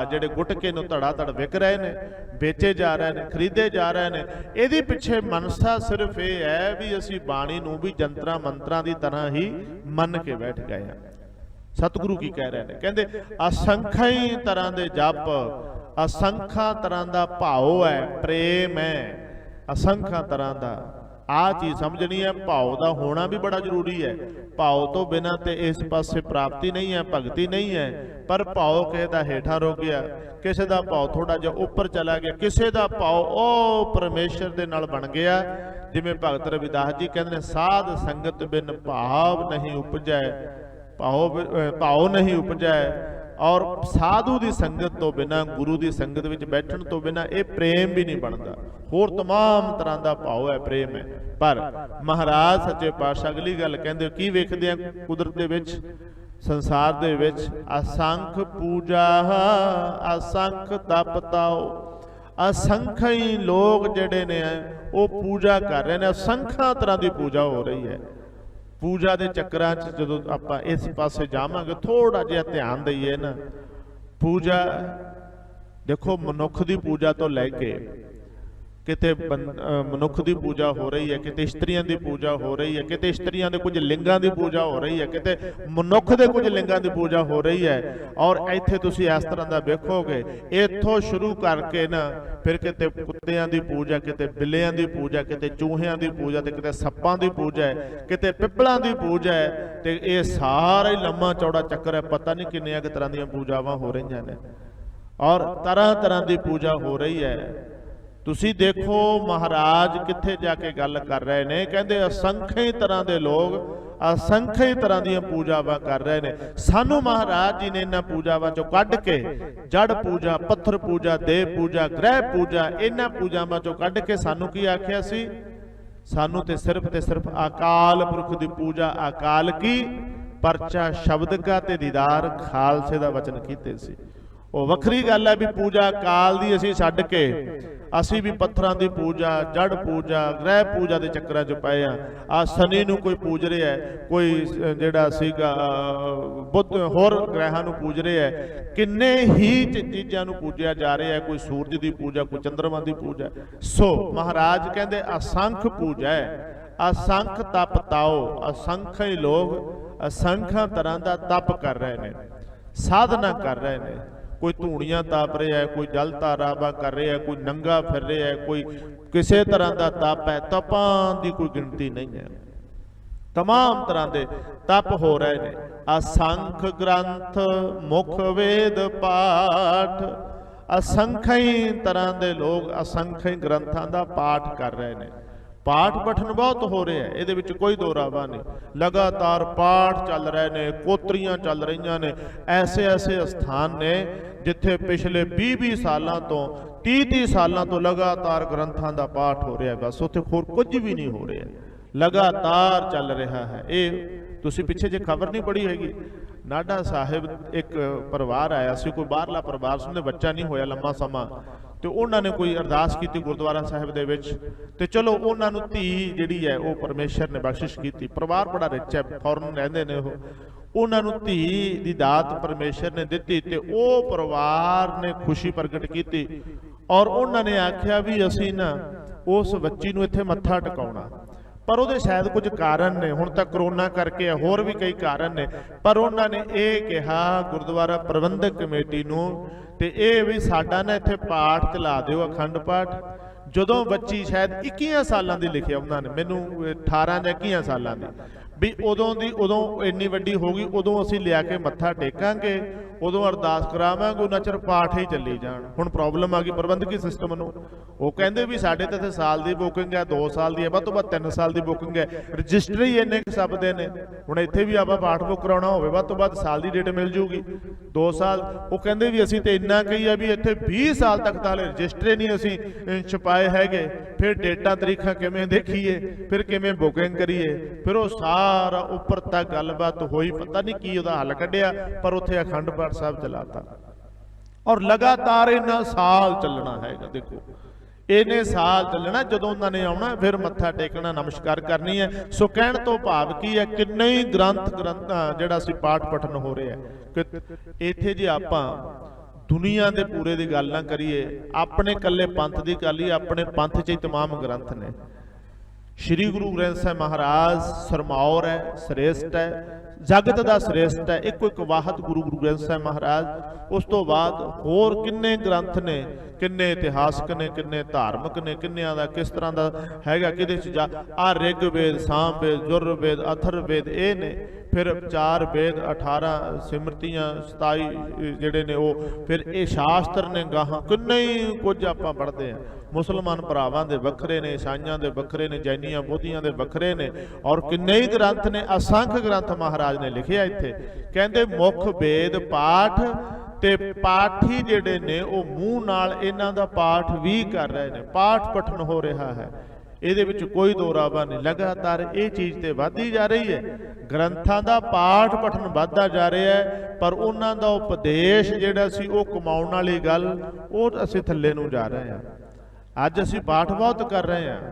ਜਿਹੜੇ ਗੁਟਕੇ ਨੂੰ ਧੜਾ ਧੜ ਵਿਕ ਰਹੇ ਨੇ, ਵੇਚੇ ਜਾ ਰਹੇ ਨੇ, ਖਰੀਦੇ ਜਾ ਰਹੇ ਨੇ। ਇਹਦੇ ਪਿੱਛੇ ਮਨਸਾ ਸਿਰਫ ਇਹ ਹੈ ਵੀ ਅਸੀਂ ਬਾਣੀ ਨੂੰ ਵੀ ਜੰਤਰਾਂ ਮੰਤਰਾਂ ਦੀ ਤਰ੍ਹਾਂ ਹੀ ਮੰਨ ਕੇ ਬੈਠ ਗਏ ਹਾਂ। ਸਤਿਗੁਰੂ ਕੀ ਕਹਿ ਰਹੇ ਨੇ, ਕਹਿੰਦੇ ਅਸੰਖਾ ਹੀ ਤਰ੍ਹਾਂ ਦੇ ਜਪ, ਅਸੰਖਾ ਤਰ੍ਹਾਂ ਦਾ ਭਾਉ ਹੈ, ਪ੍ਰੇਮ ਹੈ, ਅਸੰਖਾ ਤਰ੍ਹਾਂ ਦਾ। ਆਹ ਚੀਜ਼ ਸਮਝਣੀ ਹੈ, ਭਾਉ ਦਾ ਹੋਣਾ ਵੀ ਬੜਾ ਜ਼ਰੂਰੀ ਹੈ। ਭਾਉ ਤੋਂ ਬਿਨਾਂ ਤੇ ਇਸ ਪਾਸੇ ਪ੍ਰਾਪਤੀ ਨਹੀਂ ਹੈ, ਭਗਤੀ ਨਹੀਂ ਹੈ। ਪਰ ਭਾਉ ਕਿਸੇ ਦਾ ਹੇਠਾਂ ਰੁਕ ਗਿਆ, ਕਿਸੇ ਦਾ ਭਾਉ ਥੋੜਾ ਜਿਹਾ ਉੱਪਰ ਚਲਾ ਗਿਆ, ਕਿਸੇ ਦਾ ਭਾਉ ਉਹ ਪਰਮੇਸ਼ਰ ਦੇ ਨਾਲ ਬਣ ਗਿਆ। ਜਿਵੇਂ ਭਗਤ ਰਵਿਦਾਸ ਜੀ ਕਹਿੰਦੇ ਨੇ, ਸਾਧ ਸੰਗਤ ਬਿਨ ਭਾਵ ਨਹੀਂ ਉਪਜੈ, ਭਾਉ ਨਹੀਂ ਉਪਜੈ। ਔਰ ਸਾਧੂ ਦੀ ਸੰਗਤ ਤੋਂ ਬਿਨਾਂ, ਗੁਰੂ ਦੀ ਸੰਗਤ ਵਿੱਚ ਬੈਠਣ ਤੋਂ ਬਿਨਾਂ ਇਹ ਪ੍ਰੇਮ ਵੀ ਨਹੀਂ ਬਣਦਾ। ਹੋਰ ਤਮਾਮ ਤਰ੍ਹਾਂ ਦਾ ਭਾਵ ਹੈ, ਪ੍ਰੇਮ ਹੈ। ਪਰ ਮਹਾਰਾਜ ਸੱਚੇ ਪਾਤਸ਼ਾਹ ਅਗਲੀ ਗੱਲ ਕਹਿੰਦੇ, ਕੀ ਵੇਖਦੇ ਆ ਕੁਦਰਤ ਦੇ ਵਿੱਚ, ਸੰਸਾਰ ਦੇ ਵਿੱਚ, ਅਸੰਖ ਪੂਜਾ ਅਸੰਖ ਤਪ ਤਾਓ। ਅਸੰਖ ਹੀ ਲੋਕ ਜਿਹੜੇ ਨੇ ਉਹ ਪੂਜਾ ਕਰ ਰਹੇ ਨੇ, ਅਸੰਖਾਂ ਤਰ੍ਹਾਂ ਦੀ ਪੂਜਾ ਹੋ ਰਹੀ ਹੈ। ਪੂਜਾ ਦੇ ਚੱਕਰਾਂ 'ਚ ਜਦੋਂ ਆਪਾਂ ਇਸ ਪਾਸੇ ਜਾਵਾਂਗੇ, ਥੋੜਾ ਜਿਹਾ ਧਿਆਨ ਦਈਏ ਨਾ। ਪੂਜਾ ਦੇਖੋ, ਮਨੁੱਖ ਦੀ ਪੂਜਾ ਤੋਂ ਲੈ ਕੇ ਕਿਤੇ ਮਨੁੱਖ ਦੀ ਪੂਜਾ ਹੋ ਰਹੀ ਹੈ, ਕਿਤੇ ਇਸਤਰੀਆਂ ਦੀ ਪੂਜਾ ਹੋ ਰਹੀ ਹੈ, ਕਿਤੇ ਇਸਤਰੀਆਂ ਦੇ ਕੁਝ ਲਿੰਗਾਂ ਦੀ ਪੂਜਾ ਹੋ ਰਹੀ ਹੈ, ਕਿਤੇ ਮਨੁੱਖ ਦੇ ਕੁਝ ਲਿੰਗਾਂ ਦੀ ਪੂਜਾ ਹੋ ਰਹੀ ਹੈ। ਔਰ ਇੱਥੇ ਤੁਸੀਂ ਇਸ ਤਰ੍ਹਾਂ ਦਾ ਵੇਖੋਗੇ, ਇੱਥੋਂ ਸ਼ੁਰੂ ਕਰਕੇ ਨਾ ਫਿਰ ਕਿਤੇ ਕੁੱਤਿਆਂ ਦੀ ਪੂਜਾ, ਕਿਤੇ ਬਿੱਲਿਆਂ ਦੀ ਪੂਜਾ, ਕਿਤੇ ਚੂਹਿਆਂ ਦੀ ਪੂਜਾ, ਤੇ ਕਿਤੇ ਸੱਪਾਂ ਦੀ ਪੂਜਾ ਹੈ, ਕਿਤੇ ਪਿੱਪਲਾਂ ਦੀ ਪੂਜਾ ਹੈ। ਤੇ ਇਹ ਸਾਰਾ ਹੀ ਲੰਮਾ ਚੌੜਾ ਚੱਕਰ ਹੈ। ਪਤਾ ਨਹੀਂ ਕਿੰਨੀਆਂ ਕੁ ਤਰ੍ਹਾਂ ਦੀਆਂ ਪੂਜਾਵਾਂ ਹੋ ਰਹੀਆਂ ਨੇ, ਔਰ ਤਰ੍ਹਾਂ ਤਰ੍ਹਾਂ ਦੀ ਪੂਜਾ ਹੋ ਰਹੀ ਹੈ। ਤੁਸੀਂ ਦੇਖੋ ਮਹਾਰਾਜ ਕਿੱਥੇ ਜਾ ਕੇ ਗੱਲ ਕਰ ਰਹੇ ਨੇ, ਕਹਿੰਦੇ ਅਸੰਖੇ ਤਰ੍ਹਾਂ ਦੇ ਲੋਕ ਅਸੰਖੇ ਤਰ੍ਹਾਂ ਦੀਆਂ ਪੂਜਾਵਾਂ ਕਰ ਰਹੇ ਨੇ। ਸਾਨੂੰ ਮਹਾਰਾਜ ਜੀ ਨੇ ਇਹਨਾਂ ਪੂਜਾਵਾਂ ਚੋਂ ਕੱਢ ਕੇ, ਜੜ ਪੂਜਾ, ਪੱਥਰ ਪੂਜਾ, ਦੇਵ ਪੂਜਾ, ਗ੍ਰਹਿ ਪੂਜਾ, ਇਹਨਾਂ ਪੂਜਾਵਾਂ ਚੋਂ ਕੱਢ ਕੇ ਸਾਨੂੰ ਕੀ ਆਖਿਆ ਸੀ? ਸਾਨੂੰ ਤੇ ਸਿਰਫ ਅਕਾਲ ਪੁਰਖ ਦੀ ਪੂਜਾ, ਅਕਾਲ ਕੀ ਪਰਚਾ ਸ਼ਬਦ ਕਾ ਤੇ ਦੀਦਾਰ ਖਾਲਸੇ ਦਾ ਵਚਨ ਕੀਤੇ ਸੀ। ਉਹ ਵੱਖਰੀ ਗੱਲ ਹੈ ਵੀ ਪੂਜਾ ਕਾਲ ਦੀ ਅਸੀਂ ਛੱਡ ਕੇ ਅਸੀਂ ਵੀ ਪੱਥਰਾਂ ਦੀ ਪੂਜਾ, ਜੜ ਪੂਜਾ, ਗ੍ਰਹਿ ਪੂਜਾ ਦੇ ਚੱਕਰਾਂ 'ਚ ਪਏ ਆ। ਸ਼ਨੀ ਨੂੰ ਕੋਈ ਪੂਜ ਰਿਹਾ, ਕੋਈ ਜਿਹੜਾ ਸੀਗਾ ਬੁੱਧ ਹੋਰ ਗ੍ਰਹਿਾਂ ਨੂੰ ਪੂਜ ਰਿਹਾ, ਕਿੰਨੇ ਹੀ ਚੀਜ਼ਾਂ ਨੂੰ ਪੂਜਿਆ ਜਾ ਰਿਹਾ ਹੈ। ਕੋਈ ਸੂਰਜ ਦੀ ਪੂਜਾ, ਕੋਈ ਚੰਦਰਮਾ ਦੀ ਪੂਜਾ। ਸੋ ਮਹਾਰਾਜ ਕਹਿੰਦੇ ਅਸੰਖ ਪੂਜਾ ਹੈ, ਅਸੰਖ ਤਪ ਤਾਓ। ਅਸੰਖ ਹੀ ਲੋਕ ਅਸੰਖਾਂ ਤਰ੍ਹਾਂ ਦਾ ਤਪ ਕਰ ਰਹੇ ਨੇ, ਸਾਧਨਾ ਕਰ ਰਹੇ ਨੇ। ਕੋਈ ਧੂਣੀਆਂ ਤਾਪ ਰਿਹਾ ਹੈ, ਕੋਈ ਜਲ ਧਾਰਾਵਾਂ ਕਰ ਰਿਹਾ ਹੈ, ਕੋਈ ਨੰਗਾ ਫਿਰ ਰਿਹਾ ਹੈ, ਕੋਈ ਕਿਸੇ ਤਰ੍ਹਾਂ ਦਾ ਤਪ ਹੈ। ਤਪਾਂ ਦੀ ਕੋਈ ਗਿਣਤੀ ਨਹੀਂ ਹੈ, ਤਮਾਮ ਤਰ੍ਹਾਂ ਦੇ ਤਪ ਹੋ ਰਹੇ ਨੇ। ਅਸੰਖ ਗ੍ਰੰਥ ਮੁਖ ਵੇਦ ਪਾਠ, ਅਸੰਖਈ ਤਰ੍ਹਾਂ ਦੇ ਲੋਕ ਅਸੰਖਈ ਗ੍ਰੰਥਾਂ ਦਾ ਪਾਠ ਕਰ ਰਹੇ ਨੇ। ਪਾਠ ਪਠਨ ਬਹੁਤ ਹੋ ਰਿਹਾ ਹੈ, ਇਹਦੇ ਵਿੱਚ ਕੋਈ ਦੋ ਰਾਵਾ ਨਹੀਂ। ਲਗਾਤਾਰ ਪਾਠ ਚੱਲ ਰਹੇ ਨੇ, ਕੋਤਰੀਆਂ ਚੱਲ ਰਹੀਆਂ ਨੇ। ਐਸੇ ਸਥਾਨ ਨੇ ਜਿੱਥੇ ਪਿਛਲੇ 20 ਸਾਲਾਂ ਤੋਂ 30 ਸਾਲਾਂ ਤੋਂ ਲਗਾਤਾਰ ਗ੍ਰੰਥਾਂ ਦਾ ਪਾਠ ਹੋ ਰਿਹਾ ਹੈ। ਬਸ ਉੱਥੇ ਹੋਰ ਕੁਝ ਵੀ ਨਹੀਂ ਹੋ ਰਿਹਾ, ਲਗਾਤਾਰ ਚੱਲ ਰਿਹਾ ਹੈ। ਇਹ ਤੁਸੀਂ ਪਿੱਛੇ ਜੇ ਖਬਰ ਨਹੀਂ ਪੜ੍ਹੀ ਹੈਗੀ, ਨਾਢਾ ਸਾਹਿਬ ਇੱਕ ਪਰਿਵਾਰ ਆਇਆ ਸੀ, ਕੋਈ ਬਾਹਰਲਾ ਪਰਿਵਾਰ ਸੀ, ਉਹਨੇ ਬੱਚਾ ਨਹੀਂ ਹੋਇਆ ਲੰਮਾ ਸਮਾਂ, ਤੇ ਉਹਨਾਂ ਨੇ ਕੋਈ ਅਰਦਾਸ ਕੀਤੀ ਗੁਰਦੁਆਰਾ ਸਾਹਿਬ ਦੇ ਵਿੱਚ, ਤੇ ਚਲੋ ਉਹਨਾਂ ਨੂੰ ਧੀ ਜਿਹੜੀ ਹੈ ਉਹ ਪਰਮੇਸ਼ਰ ਨੇ ਬਖਸ਼ਿਸ਼ ਕੀਤੀ। ਪਰਿਵਾਰ ਬੜਾ ਰਿਚ ਹੈ, ਫੌਰਨ ਰਹਿੰਦੇ ਨੇ ਉਹ। ਉਹਨਾਂ ਨੂੰ ਧੀ ਦੀ ਦਾਤ ਪਰਮੇਸ਼ਰ ਨੇ ਦਿੱਤੀ, ਤੇ ਉਹ ਪਰਿਵਾਰ ਨੇ ਖੁਸ਼ੀ ਪ੍ਰਗਟ ਕੀਤੀ, ਔਰ ਉਹਨਾਂ ਨੇ ਆਖਿਆ ਵੀ ਅਸੀਂ ਨਾ ਉਸ ਬੱਚੀ ਨੂੰ ਇੱਥੇ ਮੱਥਾ ਟਿਕਾਉਣਾ। ਪਰ ਉਹਦੇ ਸ਼ਾਇਦ ਕੁਝ ਕਾਰਨ ਨੇ, ਹੁਣ ਤਾਂ ਕਰੋਨਾ ਕਰਕੇ, ਹੋਰ ਵੀ ਕਈ ਕਾਰਨ ਨੇ। ਪਰ ਉਹਨਾਂ ਨੇ ਇਹ ਕਿਹਾ ਗੁਰਦੁਆਰਾ ਪ੍ਰਬੰਧਕ ਕਮੇਟੀ ਨੂੰ, ਤੇ ਇਹ ਵੀ ਸਾਡਾ ਨਾ ਇੱਥੇ ਪਾਠ ਚਲਾ ਦਿਓ, ਅਖੰਡ ਪਾਠ। ਜਦੋਂ ਬੱਚੀ ਸ਼ਾਇਦ 21 ਸਾਲਾਂ ਦੀ ਲਿਖਿਆ ਉਹਨਾਂ ਨੇ, ਮੈਨੂੰ 18 ਜਾਂ 21 ਸਾਲਾਂ ਦੀ, ਵੀ ਉਦੋਂ ਇੰਨੀ ਵੱਡੀ ਹੋ ਗਈ, ਉਦੋਂ ਅਸੀਂ ਲਿਆ ਕੇ ਮੱਥਾ ਟੇਕਾਂਗੇ। ਉਦੋਂ ਅਰਦਾਸ ਕਰਾਵਾਂਗੇ ਉਹਨਾਂ ਚਿਰ ਪਾਠ ਹੀ ਚੱਲੀ ਜਾਣ। ਹੁਣ ਪ੍ਰੋਬਲਮ ਆ ਗਈ ਪ੍ਰਬੰਧਕੀ ਸਿਸਟਮ ਨੂੰ। ਉਹ ਕਹਿੰਦੇ ਵੀ ਸਾਡੇ ਤਾਂ ਇੱਥੇ ਸਾਲ ਦੀ ਬੁਕਿੰਗ ਹੈ, 2 ਸਾਲ ਦੀ ਹੈ, ਵੱਧ ਤੋਂ ਵੱਧ 3 ਸਾਲ ਦੀ ਬੁਕਿੰਗ ਹੈ, ਰਜਿਸਟਰ ਹੀ ਇੰਨੇ ਕੁ ਸਭ ਦੇ ਨੇ। ਹੁਣ ਇੱਥੇ ਵੀ ਆਪਾਂ ਪਾਠ ਬੁੱਕ ਕਰਾਉਣਾ ਹੋਵੇ ਵੱਧ ਤੋਂ ਵੱਧ ਸਾਲ ਦੀ ਡੇਟ ਮਿਲ ਜੂਗੀ, 2 ਸਾਲ। ਉਹ ਕਹਿੰਦੇ ਵੀ ਅਸੀਂ ਤੇ ਇੰਨਾ ਕਹੀ ਆ ਵੀ ਇੱਥੇ 20 ਸਾਲ ਤੱਕ ਤਾਂ ਹਲੇ ਰਜਿਸਟਰ ਨਹੀਂ ਅਸੀਂ ਛਪਾਏ ਹੈਗੇ, ਫਿਰ ਡੇਟਾਂ ਤਰੀਖਾਂ ਕਿਵੇਂ ਦੇਖੀਏ, ਫਿਰ ਕਿਵੇਂ ਬੁਕਿੰਗ ਕਰੀਏ। ਫਿਰ ਉਹ ਸਾਰਾ ਉੱਪਰ ਤੱਕ ਗੱਲਬਾਤ ਹੋਈ, ਪਤਾ ਨਹੀਂ ਕੀ ਉਹਦਾ ਹੱਲ ਕੱਢਿਆ, ਪਰ ਉੱਥੇ ਅਖੰਡ ਪਾਠ ਸਾਹਿਬ ਚਲਾਤਾ ਔਰ ਲਗਾਤਾਰ ਇਹਨਾਂ ਸਾਲ ਚੱਲਣਾ ਹੈਗਾ। ਦੇਖੋ ਇਹਨੇ ਸਾਲ ਚੱਲਣਾ, ਜਦੋਂ ਉਹਨਾਂ ਨੇ ਆਉਣਾ ਫਿਰ ਮੱਥਾ ਟੇਕਣਾ, ਨਮਸਕਾਰ ਕਰਨੀ ਹੈ। ਸੋ ਕਹਿਣ ਤੋਂ ਭਾਵ ਕੀ ਹੈ, ਕਿੰਨੇ ਹੀ ਗ੍ਰੰਥ ਜਿਹੜਾ ਸੀ ਪਾਠ ਪਠਨ ਹੋ ਰਿਹਾ ਹੈ। ਇੱਥੇ ਜੇ ਆਪਾਂ ਦੁਨੀਆ ਦੇ ਪੂਰੇ ਦੀ ਗੱਲ ਨਾ ਕਰੀਏ, ਆਪਣੇ ਇਕੱਲੇ ਪੰਥ ਦੀ ਗੱਲ ਹੀ, ਆਪਣੇ ਪੰਥ 'ਚ ਹੀ तमाम ਗ੍ਰੰਥ ਨੇ। श्री गुरु ग्रंथ साहिब महाराज सरमौर है, श्रेष्ठ है, जगत का श्रेष्ठ है, एक एक वाहत गुरु ग्रंथ साहिब महाराज। उस तो बाद होर किन्ने ग्रंथ ने, किन्ने इतिहासक ने, किन्ने धार्मिक ने, किन्नियां दा किस तरह का हैगा, किहदे च जा आ ऋग्वेद, सामवेद, जुर्वेद, अथर्ववेद ये ने। फिर 4 वेद, 18 सिमरतियां, 27 जिहड़े ने वो, फिर ये शास्त्र ने गाहां किन्ने ही कुछ आपां पढ़दे हैं। मुसलमान भरावां दे वखरे ने, ईसाइयां दे वखरे ने, जैनियां बोधियां दे वखरे ने, और किन्ने ही ग्रंथ ने, असंख्य ग्रंथ महाराज ने लिखे इत्थे। कहंदे मुख वेद पाठ ते पाठी जिहड़े ने वो मूँह नाल इन्हां दा पाठ भी कर रहे ने, पाठ पठन हो रहा है। ਇਹਦੇ ਵਿੱਚ ਕੋਈ ਦੋਰਾਵਾ ਨਹੀਂ, ਲਗਾਤਾਰ ਇਹ ਚੀਜ਼ ਤੇ ਵਧਦੀ ਜਾ ਰਹੀ ਹੈ। ਗ੍ਰੰਥਾਂ ਦਾ ਪਾਠ ਪਠਨ ਵੱਧਦਾ ਜਾ ਰਿਹਾ ਹੈ, ਪਰ ਉਹਨਾਂ ਦਾ ਉਪਦੇਸ਼ ਜਿਹੜਾ ਸੀ ਉਹ ਕਮਾਉਣ ਵਾਲੀ ਗੱਲ, ਉਹ ਅਸੀਂ ਥੱਲੇ ਨੂੰ ਜਾ ਰਹੇ ਹਾਂ। ਅੱਜ ਅਸੀਂ ਪਾਠ ਬਹੁਤ ਕਰ ਰਹੇ ਹਾਂ,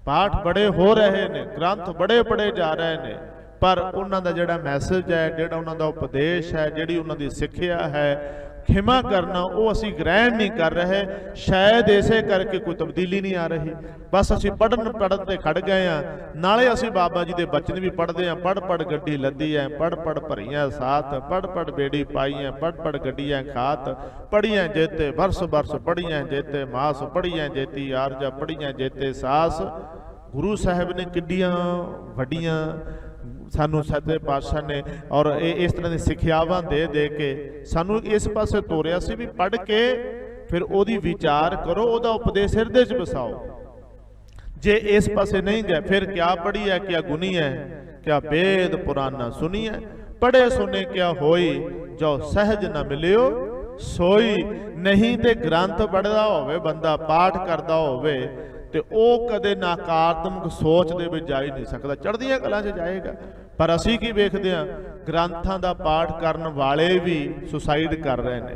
ਪਾਠ ਬੜੇ ਹੋ ਰਹੇ ਨੇ, ਗ੍ਰੰਥ ਬੜੇ ਪੜੇ ਜਾ ਰਹੇ ਨੇ, ਪਰ ਉਹਨਾਂ ਦਾ ਜਿਹੜਾ ਮੈਸੇਜ ਹੈ, ਜਿਹੜਾ ਉਹਨਾਂ ਦਾ ਉਪਦੇਸ਼ ਹੈ, ਜਿਹੜੀ ਉਹਨਾਂ ਦੀ ਸਿੱਖਿਆ ਹੈ, ਖਿਮਾ ਕਰਨਾ, ਉਹ ਅਸੀਂ ਗ੍ਰਹਿਣ ਨਹੀਂ ਕਰ ਰਹੇ। ਸ਼ਾਇਦ ਇਸੇ ਕਰਕੇ ਕੋਈ ਤਬਦੀਲੀ ਨਹੀਂ ਆ ਰਹੀ। ਬਸ ਅਸੀਂ ਪੜ੍ਹਨ ਤੇ ਖੜ ਗਏ ਹਾਂ। ਨਾਲੇ ਅਸੀਂ ਬਾਬਾ ਜੀ ਦੇ ਬਚਨ ਵੀ ਪੜ੍ਹਦੇ ਹਾਂ, ਪੜ੍ਹ ਪੜ੍ਹ ਗੱਡੀ ਲੱਦੀ ਹੈ, ਪੜ੍ਹ ਪੜ੍ਹ ਭਰੀਆਂ ਸਾਥ, ਪੜ੍ਹ ਪੜ੍ਹ ਬੇੜੀ ਪਾਈਆਂ, ਪੜ੍ਹ ਪੜ੍ਹ ਗੱਡੀਆਂ ਖਾਤ, ਪੜ੍ਹੀਆਂ ਜੇਤੇ ਬਰਸ ਬਰਸ, ਪੜ੍ਹੀਆਂ ਜੇਤੇ ਮਾਸ, ਪੜ੍ਹੀਆਂ ਜੇਤੀ ਆਰਜਾ, ਪੜ੍ਹੀਆਂ ਜੇਤੇ ਸਾਸ। ਗੁਰੂ ਸਾਹਿਬ ਨੇ ਕਿੱਡੀਆਂ ਵੱਡੀਆਂ सानू सच्चे पातशाह ने और इस तरह की सिक्ख्यावां दे के सानू इस पासे तोरिया सी भी पढ़ के फिर ओदी विचार करो, ओदा उपदेश हिरदे च बसाओ। जे इस पासे नहीं गए फिर क्या पढ़ी है, क्या गुनी है, क्या वेद पुराना सुनी है, पढ़े सुने क्या होई, जो सहज न मिलियो सोई। नहीं ते ग्रंथ पढ़दा होवे बंदा, पाठ करदा होवे ਤੇ ਉਹ ਕਦੇ ਨਕਾਰਾਤਮਕ ਸੋਚ ਦੇ ਵਿੱਚ ਜਾ ਹੀ ਨਹੀਂ ਸਕਦਾ, ਚੜ੍ਹਦੀਆਂ ਕਲਾਂ 'ਚ ਜਾਏਗਾ। ਪਰ ਅਸੀਂ ਕੀ ਵੇਖਦੇ ਹਾਂ, ਗ੍ਰੰਥਾਂ ਦਾ ਪਾਠ ਕਰਨ ਵਾਲੇ ਵੀ ਸੁਸਾਈਡ ਕਰ ਰਹੇ ਨੇ,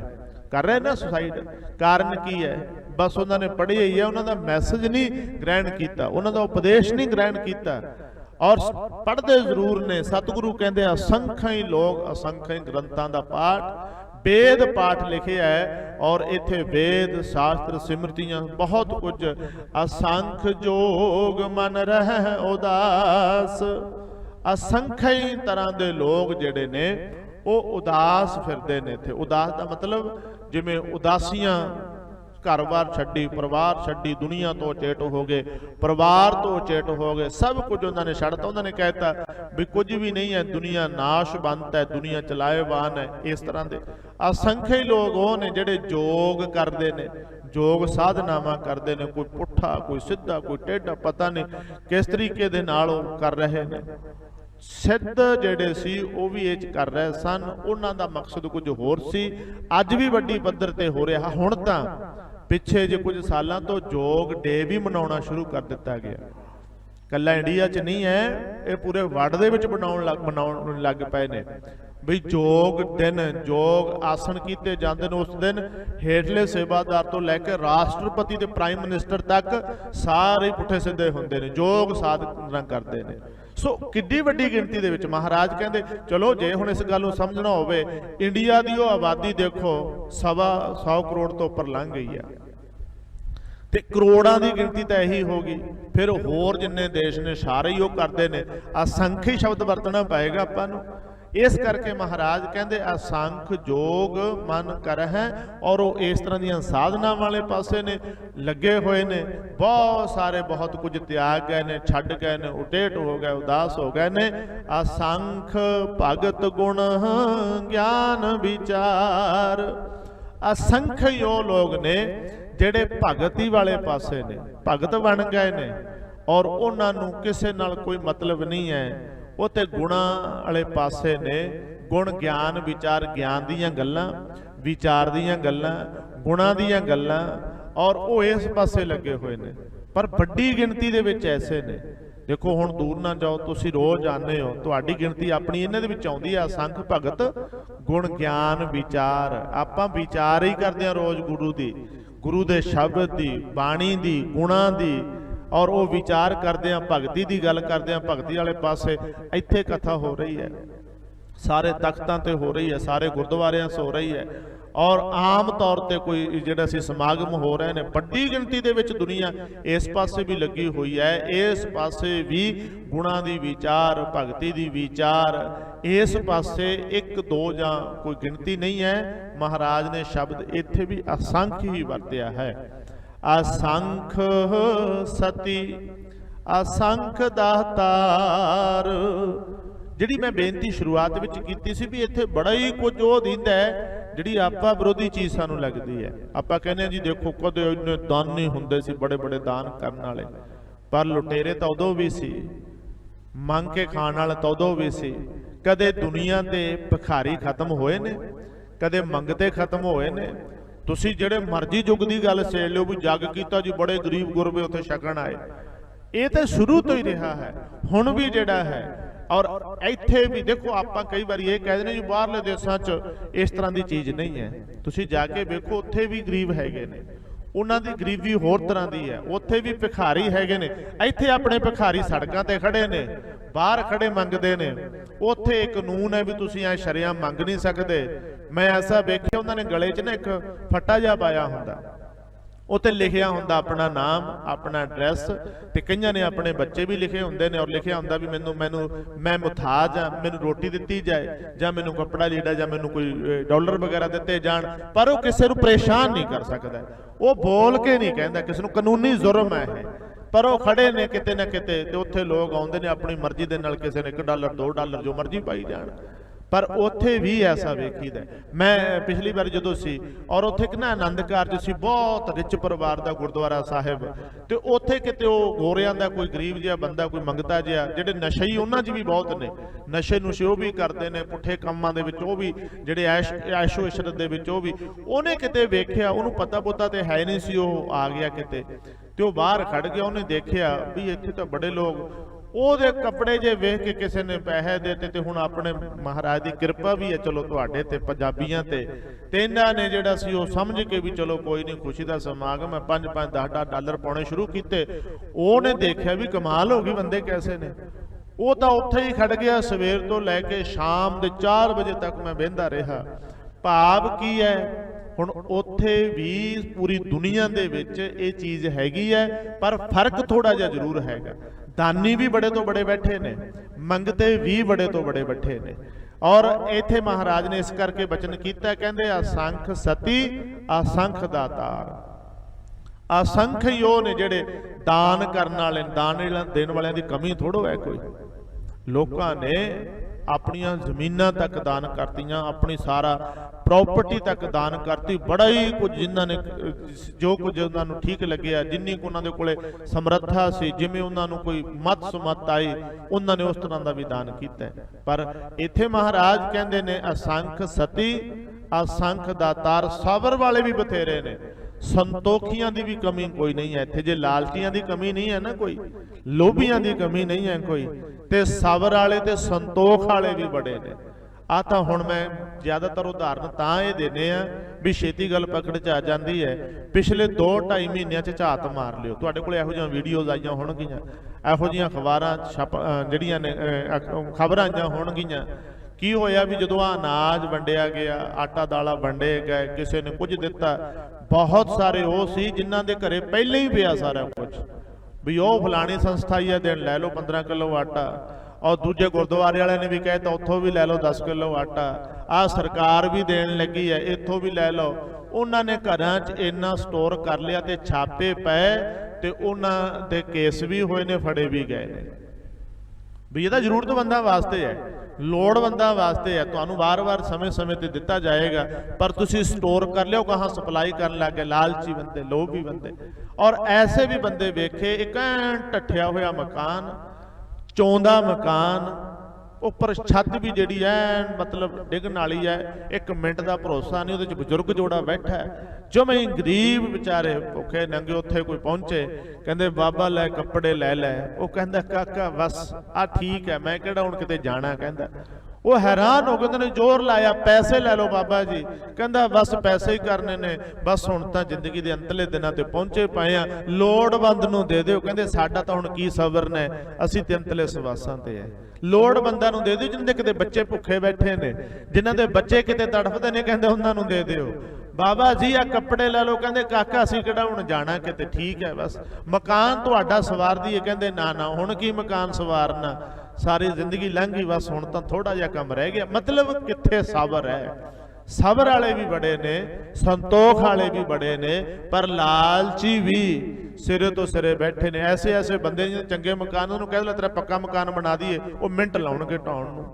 ਸੁਸਾਈਡ। ਕਾਰਨ ਕੀ ਹੈ? ਬਸ ਉਹਨਾਂ ਨੇ ਪੜ੍ਹੀ ਹੋਈ ਹੈ, ਉਹਨਾਂ ਦਾ ਮੈਸੇਜ ਨਹੀਂ ਗ੍ਰਹਿਣ ਕੀਤਾ, ਉਹਨਾਂ ਦਾ ਉਪਦੇਸ਼ ਨਹੀਂ ਗ੍ਰਹਿਣ ਕੀਤਾ। ਔਰ ਪੜ੍ਹਦੇ ਜ਼ਰੂਰ ਨੇ। ਸਤਿਗੁਰੂ ਕਹਿੰਦੇ ਅਸੰਖਿਆ ਹੀ ਲੋਕ, ਅਸੰਖਿਆ ਹੀ ਗ੍ਰੰਥਾਂ ਦਾ ਪਾਠ, वेद पाठ लिखे है, और इत्थे वेद शास्त्र सिमरतियां बहुत कुछ। असंख जोग मन रह उदास। असंख्य तरह के लोग जिहड़े ने वो उदास फिरदे ने। इत्थे उदास का मतलब जिवें उदासियां, घर-बार छड्डी, परिवार छड्डी, दुनिया तो चेट हो गए, परिवार तो चेट हो गए, सब कुछ उन्होंने छड्डता। उन्होंने कहता भी कुछ भी नहीं है, दुनिया नाशवंत है, दुनिया चलाएवान है। इस तरह के असंख्य लोग वो ने जिहड़े जोग करते हैं, जोग साधनावां करते हैं, कोई पुट्ठा, कोई सीधा, कोई टेढ़ा, पता नहीं किस तरीके दे नाल कर रहे हैं। सिद्ध जिहड़े सी वो भी ये कर रहे सन, उन्हां दा मकसद कुछ होर सी। अज भी वड्डी पद्धर ते हो रहा। हुण तां पिछे जे कुछ सालों तो जोग डे भी मनाउणा शुरू कर दिता गया। कल्ला इंडिया च नहीं है, ये पूरे वर्ल्ड दे विच मनाउण लग पए ने भी जोग दिन, जोग आसन कीते जांदे ने। उस दिन हेठले सेवादार तो लैके राष्ट्रपति ते प्राइम मिनिस्टर तक सारे पुठे सीधे हुंदे ने, जोग साधना करते हैं। सो किड्डी वड्डी गिणती दे विच महाराज कहंदे चलो जे हुण इस गल नूं समझना होवे, इंडिया दी वो आबादी देखो 125 करोड़ तो उपर लंघ गई है, ते करोड़ां दी गिणती तो यही होगी। फिर होर जिन्ने देश ने सारे ही वो करते हैं। असंख्य शब्द वरतना पएगा आपां नूं। इस करके महाराज कहते असंख जोग मन करहै, और वो इस तरह ਦੀਆਂ साधना वाले पासे ने लगे हुए ने, बहुत सारे बहुत कुछ त्याग गए ने, छड्ड गए ने, उटेट हो गए, उदास हो गए ने। असंख भगत गुण ज्ञान विचार, असंख यो लोग ने ਜਿਹੜੇ ਭਗਤੀ ਵਾਲੇ ਪਾਸੇ ਨੇ, ਭਗਤ ਬਣ ਗਏ ਨੇ, ਔਰ ਉਹਨਾਂ ਨੂੰ ਕਿਸੇ ਨਾਲ ਕੋਈ ਮਤਲਬ ਨਹੀਂ ਹੈ, ਉਹ ਤੇ ਗੁਣਾਂ ਵਾਲੇ ਪਾਸੇ ਨੇ, ਗੁਣ ਗਿਆਨ ਵਿਚਾਰ, ਗਿਆਨ ਦੀਆਂ ਗੱਲਾਂ, ਵਿਚਾਰ ਦੀਆਂ ਗੱਲਾਂ, ਗੁਣਾਂ ਦੀਆਂ ਗੱਲਾਂ, ਔਰ ਉਹ ਇਸ ਪਾਸੇ ਲੱਗੇ ਹੋਏ ਨੇ। ਪਰ ਵੱਡੀ ਗਿਣਤੀ ਦੇ ਵਿੱਚ ਐਸੇ ਨੇ, देखो हुण दूर ना जाओ, तुसी रोज आने हो, तुहाडी गिणती अपनी इन्हां दे विच आउंदी है। असंख भगत गुण ज्ञान विचार, आपां विचार ही करदे हां रोज गुरु दी, गुरु दे शब्द दी, बाणी दी, गुणां दी, और वो विचार करदे हां, भगती दी गल करदे हां। भगती वाले पासे इत्थे कथा हो रही है, सारे तख्तां ते हो रही है, सारे गुरुद्वारियां से हो रही है, और आम तौर पर कोई जिहड़ा सी समागम हो रहे हैं। बड़ी गिणती दे विच दुनिया इस पासे भी लगी हुई है, इस पासे भी गुणां दी विचार, भगती दी विचार, इस पासे एक दो जां कोई गिणती नहीं है। महाराज ने शब्द इत्थे भी असंख ही वरतिया है। असंख सती असंख दातार, जिहड़ी मैं बेनती शुरुआत विच कीती सी भी इत्थे बड़ा ही कुछ वो दिंदा है जिहड़ी आपा विरोधी चीज़ सानू लगदी है। आपां कहने जी देखो कदे इन्ने दानी हुंदे सी, बड़े बड़े दान करन वाले, पर लुटेरे तां उदों भी सी, मंग के खाण वाले तां उदों भी सी। कदे दुनिया ते भिखारी खत्म होए ने, कदे मंगते खत्म होए ने। तुसीं जिहड़े मर्जी युग दी गल छेड़ लिओ भी जग कीता जी बड़े गरीब गुरबे उत्थे छकण आए, ये तो शुरू तो ही रहा है, हुण भी जिहड़ा है। और इत्थे भी देखो आपां कई बार ये कह देने जी बाहरले देशां च इस तरह की चीज़ नहीं है, तुसीं जाके वेखो उत्थे भी गरीब हैगे ने, उन्हां दी गरीबी होर तरह की है, उत्थे भी भिखारी हैगे ने। इत्थे अपने भिखारी सड़कां ते खड़े ने, बाहर खड़े मंगदे ने। उत्थे एक कानून है भी तुसीं ऐ शरेआम मंग नहीं सकदे। मैं ऐसा वेख्या उन्हां ने गले च ना एक फट्टा जिहा पाया हुंदा, उत्ते लिखिया हुंदा अपना नाम, अपना एड्रैस, ते कईयां ने अपने बच्चे भी लिखे हुंदे ने, और लिखिया हुंदा भी मैं मुथाज हाँ, मैनूं रोटी दित्ती जाए, जां मैनूं कपड़ा लीड़ा, जां मैनूं कोई डॉलर वगैरह दित्ते जाण। पर वो किसी नूं परेशान नहीं कर सकदा, वो बोल के नहीं कहंदा, किसी नूं कानूनी जुर्म है ये। पर वो खड़े ने किते ना किते, ते उत्थे लोग आउंदे ने अपनी मर्जी दे नाल, किसी ने $1 $2 जो मर्जी पाई जाण। पर उत्थे भी ऐसा वेखीदा। मैं पिछली बार जदों सी और उत्थे एक ना आनंद कारज सी, बहुत रिच परिवार का गुरुद्वारा साहिब, ते उत्थे किते वो गोरियां दा कोई गरीब जिहा बंदा, कोई मंगता जिहा, जिहड़े नशे ही उन्हां च भी बहुत ने, नशे नुशे वो भी करते हैं, पुठे कामां दे विच वो भी, जिहड़े ऐशो इशरत दे विच वो भी। उहने किते वेखिया, उहनूं पता पुता ते है नहीं सी, वो आ गया किते, ते वो बाहर खड़ गया, उहने देखिया भी इत्थे तां बड़े लोग, ਉਹਦੇ कपड़े जे वेख के किसी ने पैसे देते, तो हुण अपने महाराज की कृपा भी है चलो तुहाडे ते पंजाबियां ते इन्हां ने जिहड़ा सी वो समझ के भी चलो कोई नहीं, खुशी का समागम है, $5-5 $10 पाने शुरू किए। ਉਹਨੇ देखिया भी कमाल हो गई, बंदे कैसे ने। वो तो उत्थे ही खड़ गया, सवेर तो लैके शाम के 4 बजे तक मैं बहिंदा रहा। भाव की है, हुण उत्थे भी पूरी दुनिया दे विच ये चीज़ हैगी है, पर फर्क थोड़ा जिहा जरूर हैगा। दानी भी बड़े तो बड़े बैठे ने, मंगते भी बड़े तो बड़े बैठे ने। और इत्थे महाराज ने इस करके बचन किया, कहंदे असंख सती असंख दातार। असंख यो ने जिहड़े दान करन वाले, दान देण वालियां दी कमी थोड़ो है कोई। लोकां ने अपनियां जमीनां तक दान करतियां, अपनी सारा प्रॉपर्टी तक दान करती, बड़ा ही कुछ जिन्हां ने जो कुछ उन्होंने ठीक लगे, जिन्नी उन्होंने कोले समर्था सी, जिवें उन्होंने कोई मत सुमत आई, उन्होंने उस तरह का भी दान किया। पर इत्थे महाराज कहंदे ने असंख सती असंख दातार। सबर वाले भी बथेरे ने, संतोखियां की भी कमी कोई नहीं है इत्थे। जे लालचियां की कमी नहीं है ना कोई, लोभियां की कमी नहीं है कोई, ते सबर वाले ते संतोख वाले भी बड़े ने। आ तां हुण मैं ज़्यादातर उदाहरण तां ये देने आ भी छेती गल पकड़ च आ जाती है। पिछले 2-2.5 महीनों च झात मार लिओ, तुहाडे कोल इहो जिहियां वीडियोज़ आईयां होणगीਆਂ, इहो जिहियां अखबारां ਜਿਹੜੀਆਂ ने खबरां आईयां होणगीਆਂ। की होया भी जदों अनाज वंडिया गया, आटा दाला वंडे गए, किसी ने कुछ दिता, बहुत सारे वो सी जिन्हां दे घरे पहले ही पिया सारा कुछ, भी वो फलानी संस्था ही है, देन लै लो 15 किलो आटा, और दूजे गुरुद्वारे वाले ने भी कहता उत्थों भी लै लो 10 किलो आटा, आ सरकार भी देन लगी है इत्थों भी लै लो। उन्होंने घरां च इन्ना स्टोर कर लिया ते छापे पए ते उन्हां दे केस भी होए ने, फड़े भी गए ने भी ये जरूरतमंदां वास्ते है, लोड़वंदां वास्ते है, तुहानूं वार-वार समय-समय ते दिता जाएगा पर तुसीं स्टोर कर लियो, कहाँ सप्लाई करन लग गए लालची बंदे, लोभी बंदे। और ऐसे भी बंदे वेखे, एक ढट्ठिया होया मकान, चौंदा मकान, उपर छत भी जिहड़ी है मतलब डिगण वाली है, एक मिनट का भरोसा नहीं, उहदे च बजुर्ग जोड़ा बैठा है, जो मैं गरीब बेचारे भुखे नंगे उत्थे कोई पहुंचे, कहंदे बाबा लै कपड़े लै लै, वो कहंदा काका बस आ ठीक है, मैं किहड़ा हुण किते जाना, कहंदा वो हैरान हो गए, उन्होंने जोर लाया पैसे लै लो बाबा जी, कहंदा बस पैसे ही करने ने, बस हुण तां जिंदगी दे अंतले दिनां ते पहुंचे पए आ, लोड़वंद नूं दे दिओ, कहंदे साडा तां हुण की सबर ने, असीं ते अंतले सवासां ते है, लोड़वंदां नूं दे दिओ, जिन्हां दे किते बच्चे भुखे बैठे ने, जिन्हां दे बच्चे किते तड़फदे ने, कहंदे उन्हां नूं दे दिओ। बाबा जी आ कपड़े लै लो, कहंदे काका असीं किहड़ा हुण जाना किते, ठीक है बस मकान तुहाडा सवार दईए, कहंदे ना ना हुण की मकान सवारना, सारी जिंदगी लंघ गई, बस हुण तां थोड़ा जिहा कम रह गया। मतलब कित्थे सबर है, सबर वाले भी बड़े ने, संतोख वाले भी बड़े ने, पर लालची भी सिरे तो सिरे बैठे ने। ऐसे ऐसे बंदे जिन्हें चंगे मकान उन्होंने कह दिया तेरा पक्का मकान बना दिए, वो मिनट लाउणगे ढाउण नूं।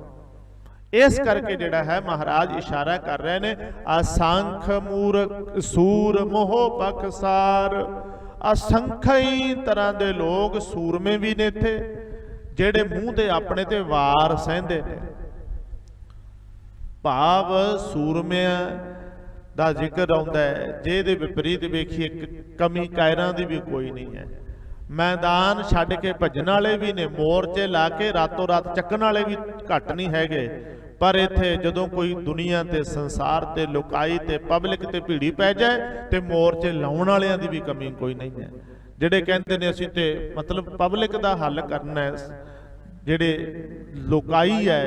इस करके जिहड़ा है महाराज इशारा कर रहे ने, असंख मूर्ख सूर मोह पखसार, असंख्य ही तरह के लोग सूरमे भी ने इत्थे, ਜਿਹੜੇ ਮੂੰਹ ਤੇ ਆਪਣੇ ਤੇ ਵਾਰ ਸਹਿੰਦੇ ਨੇ। ਭਾਵ ਸੂਰਮਿਆਂ ਦਾ ਜ਼ਿਕਰ ਆਉਂਦਾ ਹੈ, ਜੇ ਇਹਦੇ ਵਿਪਰੀਤ ਵੇਖੀਏ ਕਮੀ ਕਾਇਰਾਂ ਦੀ ਵੀ ਕੋਈ ਨਹੀਂ ਹੈ। ਮੈਦਾਨ ਛੱਡ ਕੇ ਭੱਜਣ ਵਾਲੇ ਵੀ ਨੇ, ਮੋਰਚੇ ਲਾ ਕੇ ਰਾਤੋਂ ਰਾਤ ਚੱਕਣ ਵਾਲੇ ਵੀ ਘੱਟ ਨਹੀਂ ਹੈਗੇ, ਪਰ ਇੱਥੇ ਜਦੋਂ ਕੋਈ ਦੁਨੀਆ ਤੇ ਸੰਸਾਰ ਤੇ ਲੁਕਾਈ ਤੇ ਪਬਲਿਕ ਤੇ ਭੀੜੀ ਪੈ ਜਾਏ ਤੇ ਮੋਰਚੇ ਲਾਉਣ ਵਾਲਿਆਂ ਦੀ ਵੀ ਕਮੀ ਕੋਈ ਨਹੀਂ ਹੈ। ਜਿਹੜੇ ਕਹਿੰਦੇ ਨੇ ਅਸੀਂ ਤੇ ਮਤਲਬ ਪਬਲਿਕ ਦਾ ਹੱਲ ਕਰਨਾ ਹੈ, ਜਿਹੜੇ ਲੋਕਾਈ ਹੈ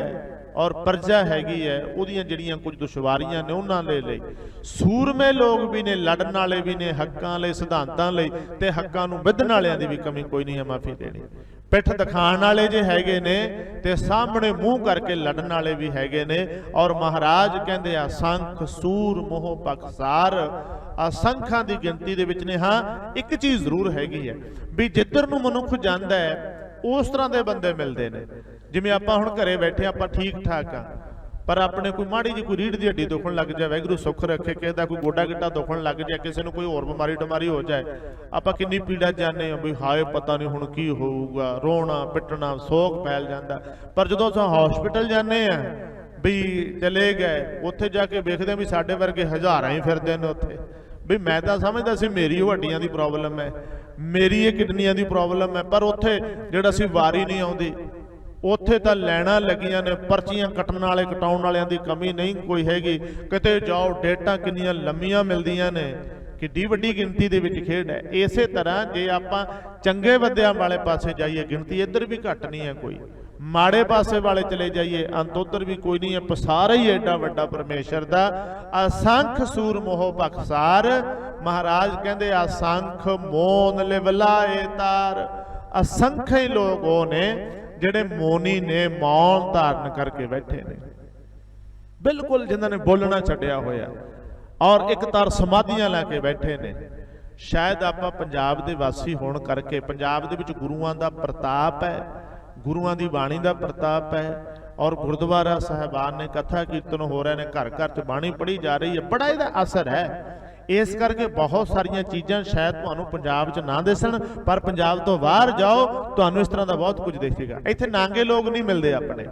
ਔਰ ਪਰਜਾ ਹੈਗੀ ਹੈ ਉਹਦੀਆਂ ਜਿਹੜੀਆਂ ਕੁਝ ਦੁਸ਼ਵਾਰੀਆਂ ਨੇ ਉਹਨਾਂ ਦੇ ਲਈ ਸੂਰਮੇ ਲੋਕ ਵੀ ਨੇ, ਲੜਨ ਵਾਲੇ ਵੀ ਨੇ ਹੱਕਾਂ ਲਈ, ਸਿਧਾਂਤਾਂ ਲਈ, ਤੇ ਹੱਕਾਂ ਨੂੰ ਵਿਧਣ ਵਾਲਿਆਂ ਦੀ ਵੀ ਕਮੀ ਕੋਈ ਨਹੀਂ ਹੈ ਮਾਫੀ ਦੇਣੀ। ਪਿੱਠ ਦਿਖਾਉਣ ਵਾਲੇ ਜੇ ਹੈਗੇ ਨੇ ਤੇ ਸਾਹਮਣੇ ਮੂੰਹ ਕਰਕੇ ਲੜਨ ਵਾਲੇ ਵੀ ਹੈਗੇ ਨੇ। ਔਰ ਮਹਾਰਾਜ ਕਹਿੰਦੇ ਆ ਸੰਖ ਸੂਰ ਮੋਹ ਪਖਸਾਰ, ਅਸੰਖਾਂ ਦੀ ਗਿਣਤੀ ਦੇ ਵਿੱਚ ਨੇ। ਹਾਂ ਇੱਕ ਚੀਜ਼ ਜ਼ਰੂਰ ਹੈਗੀ ਹੈ ਵੀ ਜਿੱਧਰ ਨੂੰ ਮਨੁੱਖ ਜਾਂਦਾ ਹੈ ਉਸ ਤਰ੍ਹਾਂ ਦੇ ਬੰਦੇ ਮਿਲਦੇ ਨੇ। ਜਿਵੇਂ ਆਪਾਂ ਹੁਣ ਘਰੇ ਬੈਠੇ ਆਪਾਂ ਠੀਕ ਠਾਕ ਆ, ਪਰ ਆਪਣੇ ਕੋਈ ਮਾੜੀ ਜੀ ਕੋਈ ਰੀੜ ਦੀ ਹੱਡੀ ਦੁਖਣ ਲੱਗ ਜਾਏ, ਵਾਹਿਗੁਰੂ ਸੁੱਖ ਰੱਖੇ, ਕਿਸੇ ਦਾ ਕੋਈ ਗੋਡਾ ਗਿੱਟਾ ਦੁਖਣ ਲੱਗ ਜਾਏ, ਕਿਸੇ ਨੂੰ ਕੋਈ ਹੋਰ ਬਿਮਾਰੀ ਹੋ ਜਾਏ, ਆਪਾਂ ਕਿੰਨੀ ਪੀੜਾ ਜਾਂਦੇ ਹਾਂ ਵੀ ਹਾਏ ਪਤਾ ਨਹੀਂ ਹੁਣ ਕੀ ਹੋਊਗਾ, ਰੋਣਾ ਪਿੱਟਣਾ ਸੋਗ ਫੈਲ ਜਾਂਦਾ। ਪਰ ਜਦੋਂ ਅਸੀਂ ਹਸਪੀਟਲ ਜਾਂਦੇ ਆ ਵੀ ਚਲੇ ਗਏ, ਉੱਥੇ ਜਾ ਕੇ ਵੇਖਦੇ ਵੀ ਸਾਡੇ ਵਰਗੇ ਹਜ਼ਾਰਾਂ ਹੀ ਫਿਰਦੇ ਨੇ ਉੱਥੇ। ਵੀ ਮੈਂ ਤਾਂ ਸਮਝਦਾ ਸੀ ਮੇਰੀ ਉਹ ਹੱਡੀਆਂ ਦੀ ਪ੍ਰੋਬਲਮ ਹੈ, ਮੇਰੀ ਇਹ ਕਿਡਨੀਆਂ ਦੀ ਪ੍ਰੋਬਲਮ ਹੈ, ਪਰ ਉੱਥੇ ਜਿਹੜਾ ਸੀ ਵਾਰੀ ਨਹੀਂ ਆਉਂਦੀ, ਉੱਥੇ ਤਾਂ ਲੈਣਾ ਲੱਗੀਆਂ ਨੇ, ਪਰਚੀਆਂ ਕੱਟਣ ਵਾਲੇ ਕਟਾਉਣ ਵਾਲਿਆਂ ਦੀ ਕਮੀ ਨਹੀਂ ਕੋਈ ਹੈਗੀ। ਕਿਤੇ ਜਾਓ ਡੇਟਾਂ ਕਿੰਨੀਆਂ ਲੰਮੀਆਂ ਮਿਲਦੀਆਂ ਨੇ, ਕਿੱਡੀ ਵੱਡੀ ਗਿਣਤੀ ਦੇ ਵਿੱਚ ਖੇਡ ਹੈ। ਇਸੇ ਤਰ੍ਹਾਂ ਜੇ ਆਪਾਂ ਚੰਗੇ ਬੰਦਿਆਂ ਵਾਲੇ ਪਾਸੇ ਜਾਈਏ ਗਿਣਤੀ ਇੱਧਰ ਵੀ ਘੱਟ ਨਹੀਂ ਹੈ ਕੋਈ, ਮਾੜੇ ਪਾਸੇ ਵਾਲੇ ਚਲੇ ਜਾਈਏ ਅੰਤ ਉੱਧਰ ਵੀ ਕੋਈ ਨਹੀਂ ਹੈ। ਪਸਾਰਾ ਹੀ ਐਡਾ ਵੱਡਾ ਪਰਮੇਸ਼ਰ ਦਾ। ਅਸੰਖ ਸੂਰ ਮੋਹ ਬਖਸਾਰ, ਮਹਾਰਾਜ ਕਹਿੰਦੇ ਅਸੰਖ ਮੋਨ ਲਿਵਲਾਏ ਤਾਰ। ਅਸੰਖ ਹੀ ਲੋਕ ਉਹ ਨੇ ਜਿਹੜੇ ਮੋਨੀ ਨੇ, ਮੌਨ ਧਾਰਨ ਕਰਕੇ ਬੈਠੇ ਨੇ, ਬਿਲਕੁਲ ਜਿਨ੍ਹਾਂ ਨੇ ਬੋਲਣਾ ਛੱਡਿਆ ਹੋਇਆ, ਔਰ ਇੱਕ ਤਾਰ ਸਮਾਧੀਆਂ ਲੈ ਕੇ ਬੈਠੇ ਨੇ। ਸ਼ਾਇਦ ਆਪਾਂ ਪੰਜਾਬ ਦੇ ਵਾਸੀ ਹੋਣ ਕਰਕੇ ਪੰਜਾਬ ਦੇ ਵਿੱਚ ਗੁਰੂਆਂ ਦਾ ਪ੍ਰਤਾਪ ਹੈ, ਗੁਰੂਆਂ ਦੀ ਬਾਣੀ ਦਾ ਪ੍ਰਤਾਪ ਹੈ, ਔਰ ਗੁਰਦੁਆਰਾ ਸਾਹਿਬਾਨ ਨੇ ਕਥਾ ਕੀਰਤਨ ਹੋ ਰਹੇ ਨੇ, ਘਰ ਘਰ 'ਚ ਬਾਣੀ ਪੜ੍ਹੀ ਜਾ ਰਹੀ ਹੈ, ਬੜਾ ਇਹਦਾ ਅਸਰ ਹੈ। ਇਸ ਕਰਕੇ ਬਹੁਤ ਸਾਰੀਆਂ ਚੀਜ਼ਾਂ ਸ਼ਾਇਦ ਤੁਹਾਨੂੰ ਪੰਜਾਬ 'ਚ ਨਾ ਦਿਸਣ, ਪਰ ਪੰਜਾਬ ਤੋਂ ਬਾਹਰ ਜਾਓ ਤੁਹਾਨੂੰ ਇਸ ਤਰ੍ਹਾਂ ਦਾ ਬਹੁਤ ਕੁਝ ਦਿਖੇਗਾ। ਇੱਥੇ ਨਾਂਗੇ ਲੋਕ ਨਹੀਂ ਮਿਲਦੇ ਆਪਣੇ,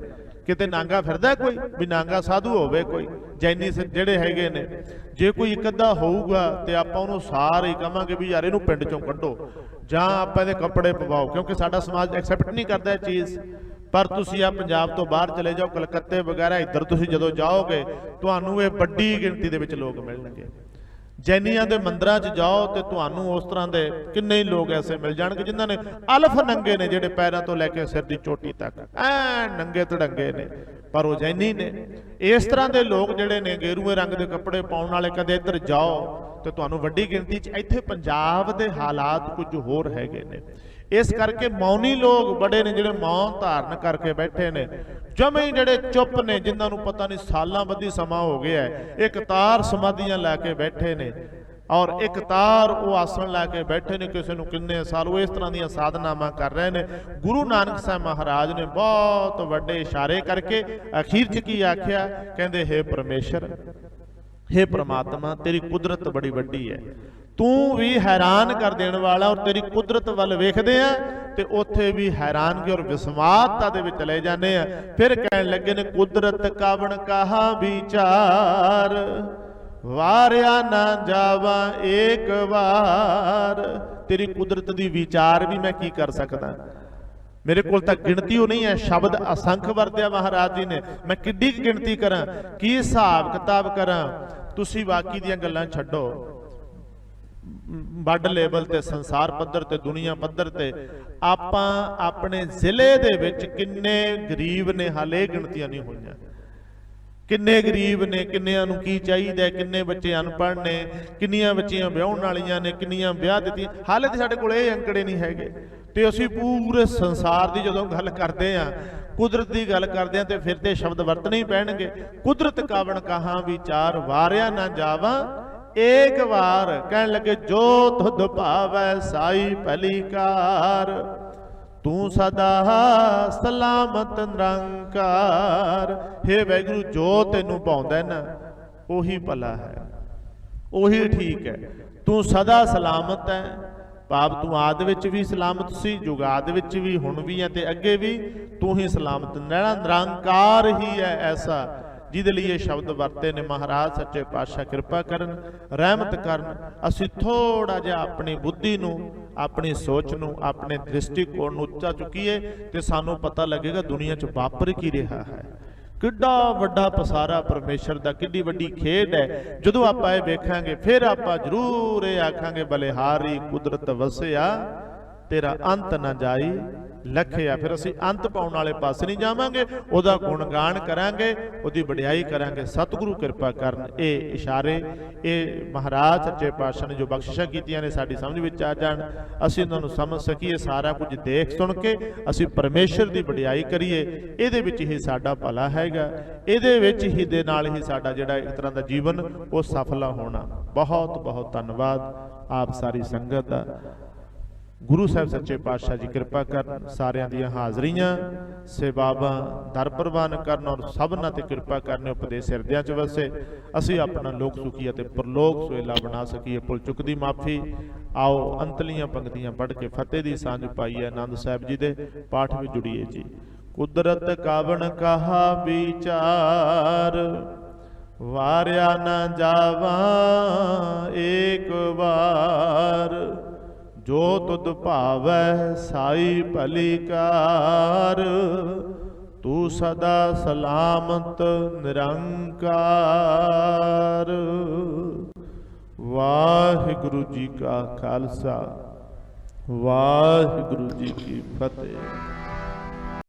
ਕਿਤੇ ਨਾਂਗਾ ਫਿਰਦਾ ਕੋਈ ਵੀ ਨਾਂਗਾ ਸਾਧੂ ਹੋਵੇ ਕੋਈ, ਜੈਨੀ ਜਿਹੜੇ ਹੈਗੇ ਨੇ, ਜੇ ਕੋਈ ਇੱਕ ਅੱਧਾ ਹੋਊਗਾ ਤੇ ਆਪਾਂ ਉਹਨੂੰ ਸਾਰੇ ਹੀ ਕਹਾਂਗੇ ਵੀ ਯਾਰ ਇਹਨੂੰ ਪਿੰਡ 'ਚੋਂ ਕੱਢੋ ਜਾਂ ਆਪਾਂ ਇਹਦੇ ਕੱਪੜੇ ਪਵਾਓ, ਕਿਉਂਕਿ ਸਾਡਾ ਸਮਾਜ ਐਕਸੈਪਟ ਨਹੀਂ ਕਰਦਾ ਇਹ ਚੀਜ਼। ਪਰ ਤੁਸੀਂ ਆ ਪੰਜਾਬ ਤੋਂ ਬਾਹਰ ਚਲੇ ਜਾਓ, ਕਲਕੱਤੇ ਵਗੈਰਾ, ਇੱਧਰ ਤੁਸੀਂ ਜਦੋਂ ਜਾਓਗੇ ਤੁਹਾਨੂੰ ਇਹ ਵੱਡੀ ਗਿਣਤੀ ਦੇ ਵਿੱਚ ਲੋਕ ਮਿਲਣਗੇ। ਜੈਨੀਆਂ ਦੇ ਮੰਦਰਾਂ 'ਚ ਜਾਓ ਤੇ ਤੁਹਾਨੂੰ ਉਸ ਤਰ੍ਹਾਂ ਦੇ ਕਿੰਨੇ ਹੀ ਲੋਕ ਐਸੇ ਮਿਲ ਜਾਣਗੇ ਜਿਨ੍ਹਾਂ ਨੇ ਅਲਫ ਨੰਗੇ ਨੇ, ਜਿਹੜੇ ਪੈਰਾਂ ਤੋਂ ਲੈ ਕੇ ਸਿਰ ਦੀ ਚੋਟੀ ਤੱਕ ਐ ਨੰਗੇ ਧੜੰਗੇ ਨੇ, ਪਰ ਉਹ ਜੈਨੀ ਨੇ। ਇਸ ਤਰ੍ਹਾਂ ਦੇ ਲੋਕ ਜਿਹੜੇ ਨੇ ਗੇਰੂਏ ਰੰਗ ਦੇ ਕੱਪੜੇ ਪਾਉਣ ਵਾਲੇ, ਕਦੇ ਇੱਧਰ ਜਾਓ ਤੇ ਤੁਹਾਨੂੰ ਵੱਡੀ ਗਿਣਤੀ 'ਚ। ਇੱਥੇ ਪੰਜਾਬ ਦੇ ਹਾਲਾਤ ਕੁਝ ਹੋਰ ਹੈਗੇ ਨੇ। इस करके मौनी लोग बड़े ने जिहड़े मौन धारण करके बैठे ने, जमे ही जिहड़े चुप ने, जिन्हां नूं पता नहीं सालां बधी समा हो गया है, एक तार समाधियां लैके बैठे ने और एक तार वो आसन लैके बैठे ने, किसी नूं किन्ने साल वो इस तरह दी साधनावां कर रहे ने। गुरु नानक साहब महाराज ने बहुत वड्डे इशारे करके अखीर च की आख्या, कहंदे हे परमेश्वर, हे परमात्मा, तेरी कुदरत बड़ी वड्डी है, तू भी हैरान कर देने वाला, और तेरी कुदरत वाल वेखदे आ ते उत्थे भी हैरानगी और विस्मादता दे विच चले जाने आ। फिर कहण लगे ने कुदरत कावण कहा विचार, वारिया ना जावा एक बार। तेरी कुदरत दी विचार भी मैं की कर सकदा, मेरे को तक गिनती हो नहीं है, शब्द असंख वरत्या महाराज जी ने, मैं किड्डी गिनती करा, की हिसाब किताब करा। तुसी बाकी दियां गल्लां छड्डो, ਵੱਡ ਲੈਵਲ ਤੇ ਸੰਸਾਰ ਪੱਧਰ ਤੇ ਦੁਨੀਆ ਪੱਧਰ ਤੇ ਆਪਾਂ ਆਪਣੇ ਜ਼ਿਲ੍ਹੇ ਦੇ ਵਿੱਚ ਕਿੰਨੇ ਗਰੀਬ ਨੇ, ਹਾਲੇ ਗਿਣਤੀਆਂ ਨਹੀਂ ਹੋਈਆਂ। ਕਿੰਨੇ ਗਰੀਬ ਨੇ, ਕਿੰਨਿਆਂ ਨੂੰ ਕੀ ਚਾਹੀਦਾ, ਕਿੰਨੇ ਬੱਚੇ ਅਨਪੜ੍ਹ ਨੇ, ਕਿੰਨੀਆਂ ਬੱਚੀਆਂ ਵਿਆਹਣ ਵਾਲੀਆਂ ਨੇ, ਕਿੰਨੀਆਂ ਵਿਆਹ ਦਿੱਤੀਆਂ, ਹਾਲੇ ਤੇ ਸਾਡੇ ਕੋਲ ਇਹ ਅੰਕੜੇ ਨਹੀਂ ਹੈਗੇ। ਤੇ ਅਸੀਂ ਪੂਰੇ ਸੰਸਾਰ ਦੀ ਜਦੋਂ ਗੱਲ ਕਰਦੇ ਆ, ਕੁਦਰਤ ਦੀ ਗੱਲ ਕਰਦੇ ਆ, ਤੇ ਫਿਰ ਤੇ ਸ਼ਬਦ ਵਰਤਣੇ ਹੀ ਪੈਣਗੇ। ਕੁਦਰਤ ਕਾਵਣ ਕਹਾਂ ਵਿਚਾਰ, ਵਾਰਿਆ ਨਾ ਜਾਵਾ एक बार। कहने लगे जो तुध भावै साई भली कार, तू सदा सलामत निरंकार। हे वैगुरु, जो तेनू भाउंदा ना ओही भला है, ओही ठीक है। तू सदा सलामत है, भाव तू आदि विच भी सलामत सी, जुगाद विच भी, हुण भी है ते अगे भी तू ही सलामत। निरंकार ही है ऐसा जिहदे लिए ये शब्द वरते ने। महाराज सच्चे पातशाह किरपा करन, रहमत करन। असीं थोड़ा जिहा अपनी बुद्धि नूं, अपनी सोच नूं, अपने दृष्टिकोण नूं उच्चा चुकीए ते सानूं पता लगेगा दुनिया च वापर की रहा है, किड्डा वड्डा पसारा परमेश्वर दा, किड्डी वड्डी खेड है। जदों आपां इह वेखांगे फिर आपां जरूर इह आखांगे, बलिहारी कुदरत वसिया तेरा अंत ना जाई लखिया। फिर असीं अंत पाउण वाले पासे नहीं जावांगे, उहदा गुणगान करांगे, उहदी वडियाई करांगे। सतगुरु किरपा करन। ये इशारे ये महाराज सच्चे पातशाह ने जो बख्शिशां कीतियां ने साडी समझ विच आ जाण, असीं उहनां नूं समझ सकीए, सारा कुछ देख सुन के असीं परमेश्वर दी वडियाई करिए। इहदे विच ही साडा भला हैगा, इहदे विच ही दे नाल ही साडा जिहड़ा एक तरह दा जीवन वो सफल होना। बहुत बहुत धन्नवाद आप सारी संगत दा। गुरु साहब सच्चे पातशाह जी किरपा करन, सारियां दियां हाज़रियां सेवावां दर प्रवान करन और सबना ते किरपा करन। उपदेश हिरदियां च वसे, असीं अपना लोक सुखी अते परलोक सुहेला बना सकीए। भुल चुक दी माफ़ी। आओ अंतलियां पंक्तियां पढ़ के फतेह दी सांझ पाईए। आनंद साहिब जी दे पाठ में जुड़िए जी। कुदरत कावण कहा विचार, वारिया न जावा एक बार। जो तुद भावै साई भली कार, तू सदा सलामत निरंकार। वाहिगुरु जी का खालसा, वाहिगुरु जी की फतेह।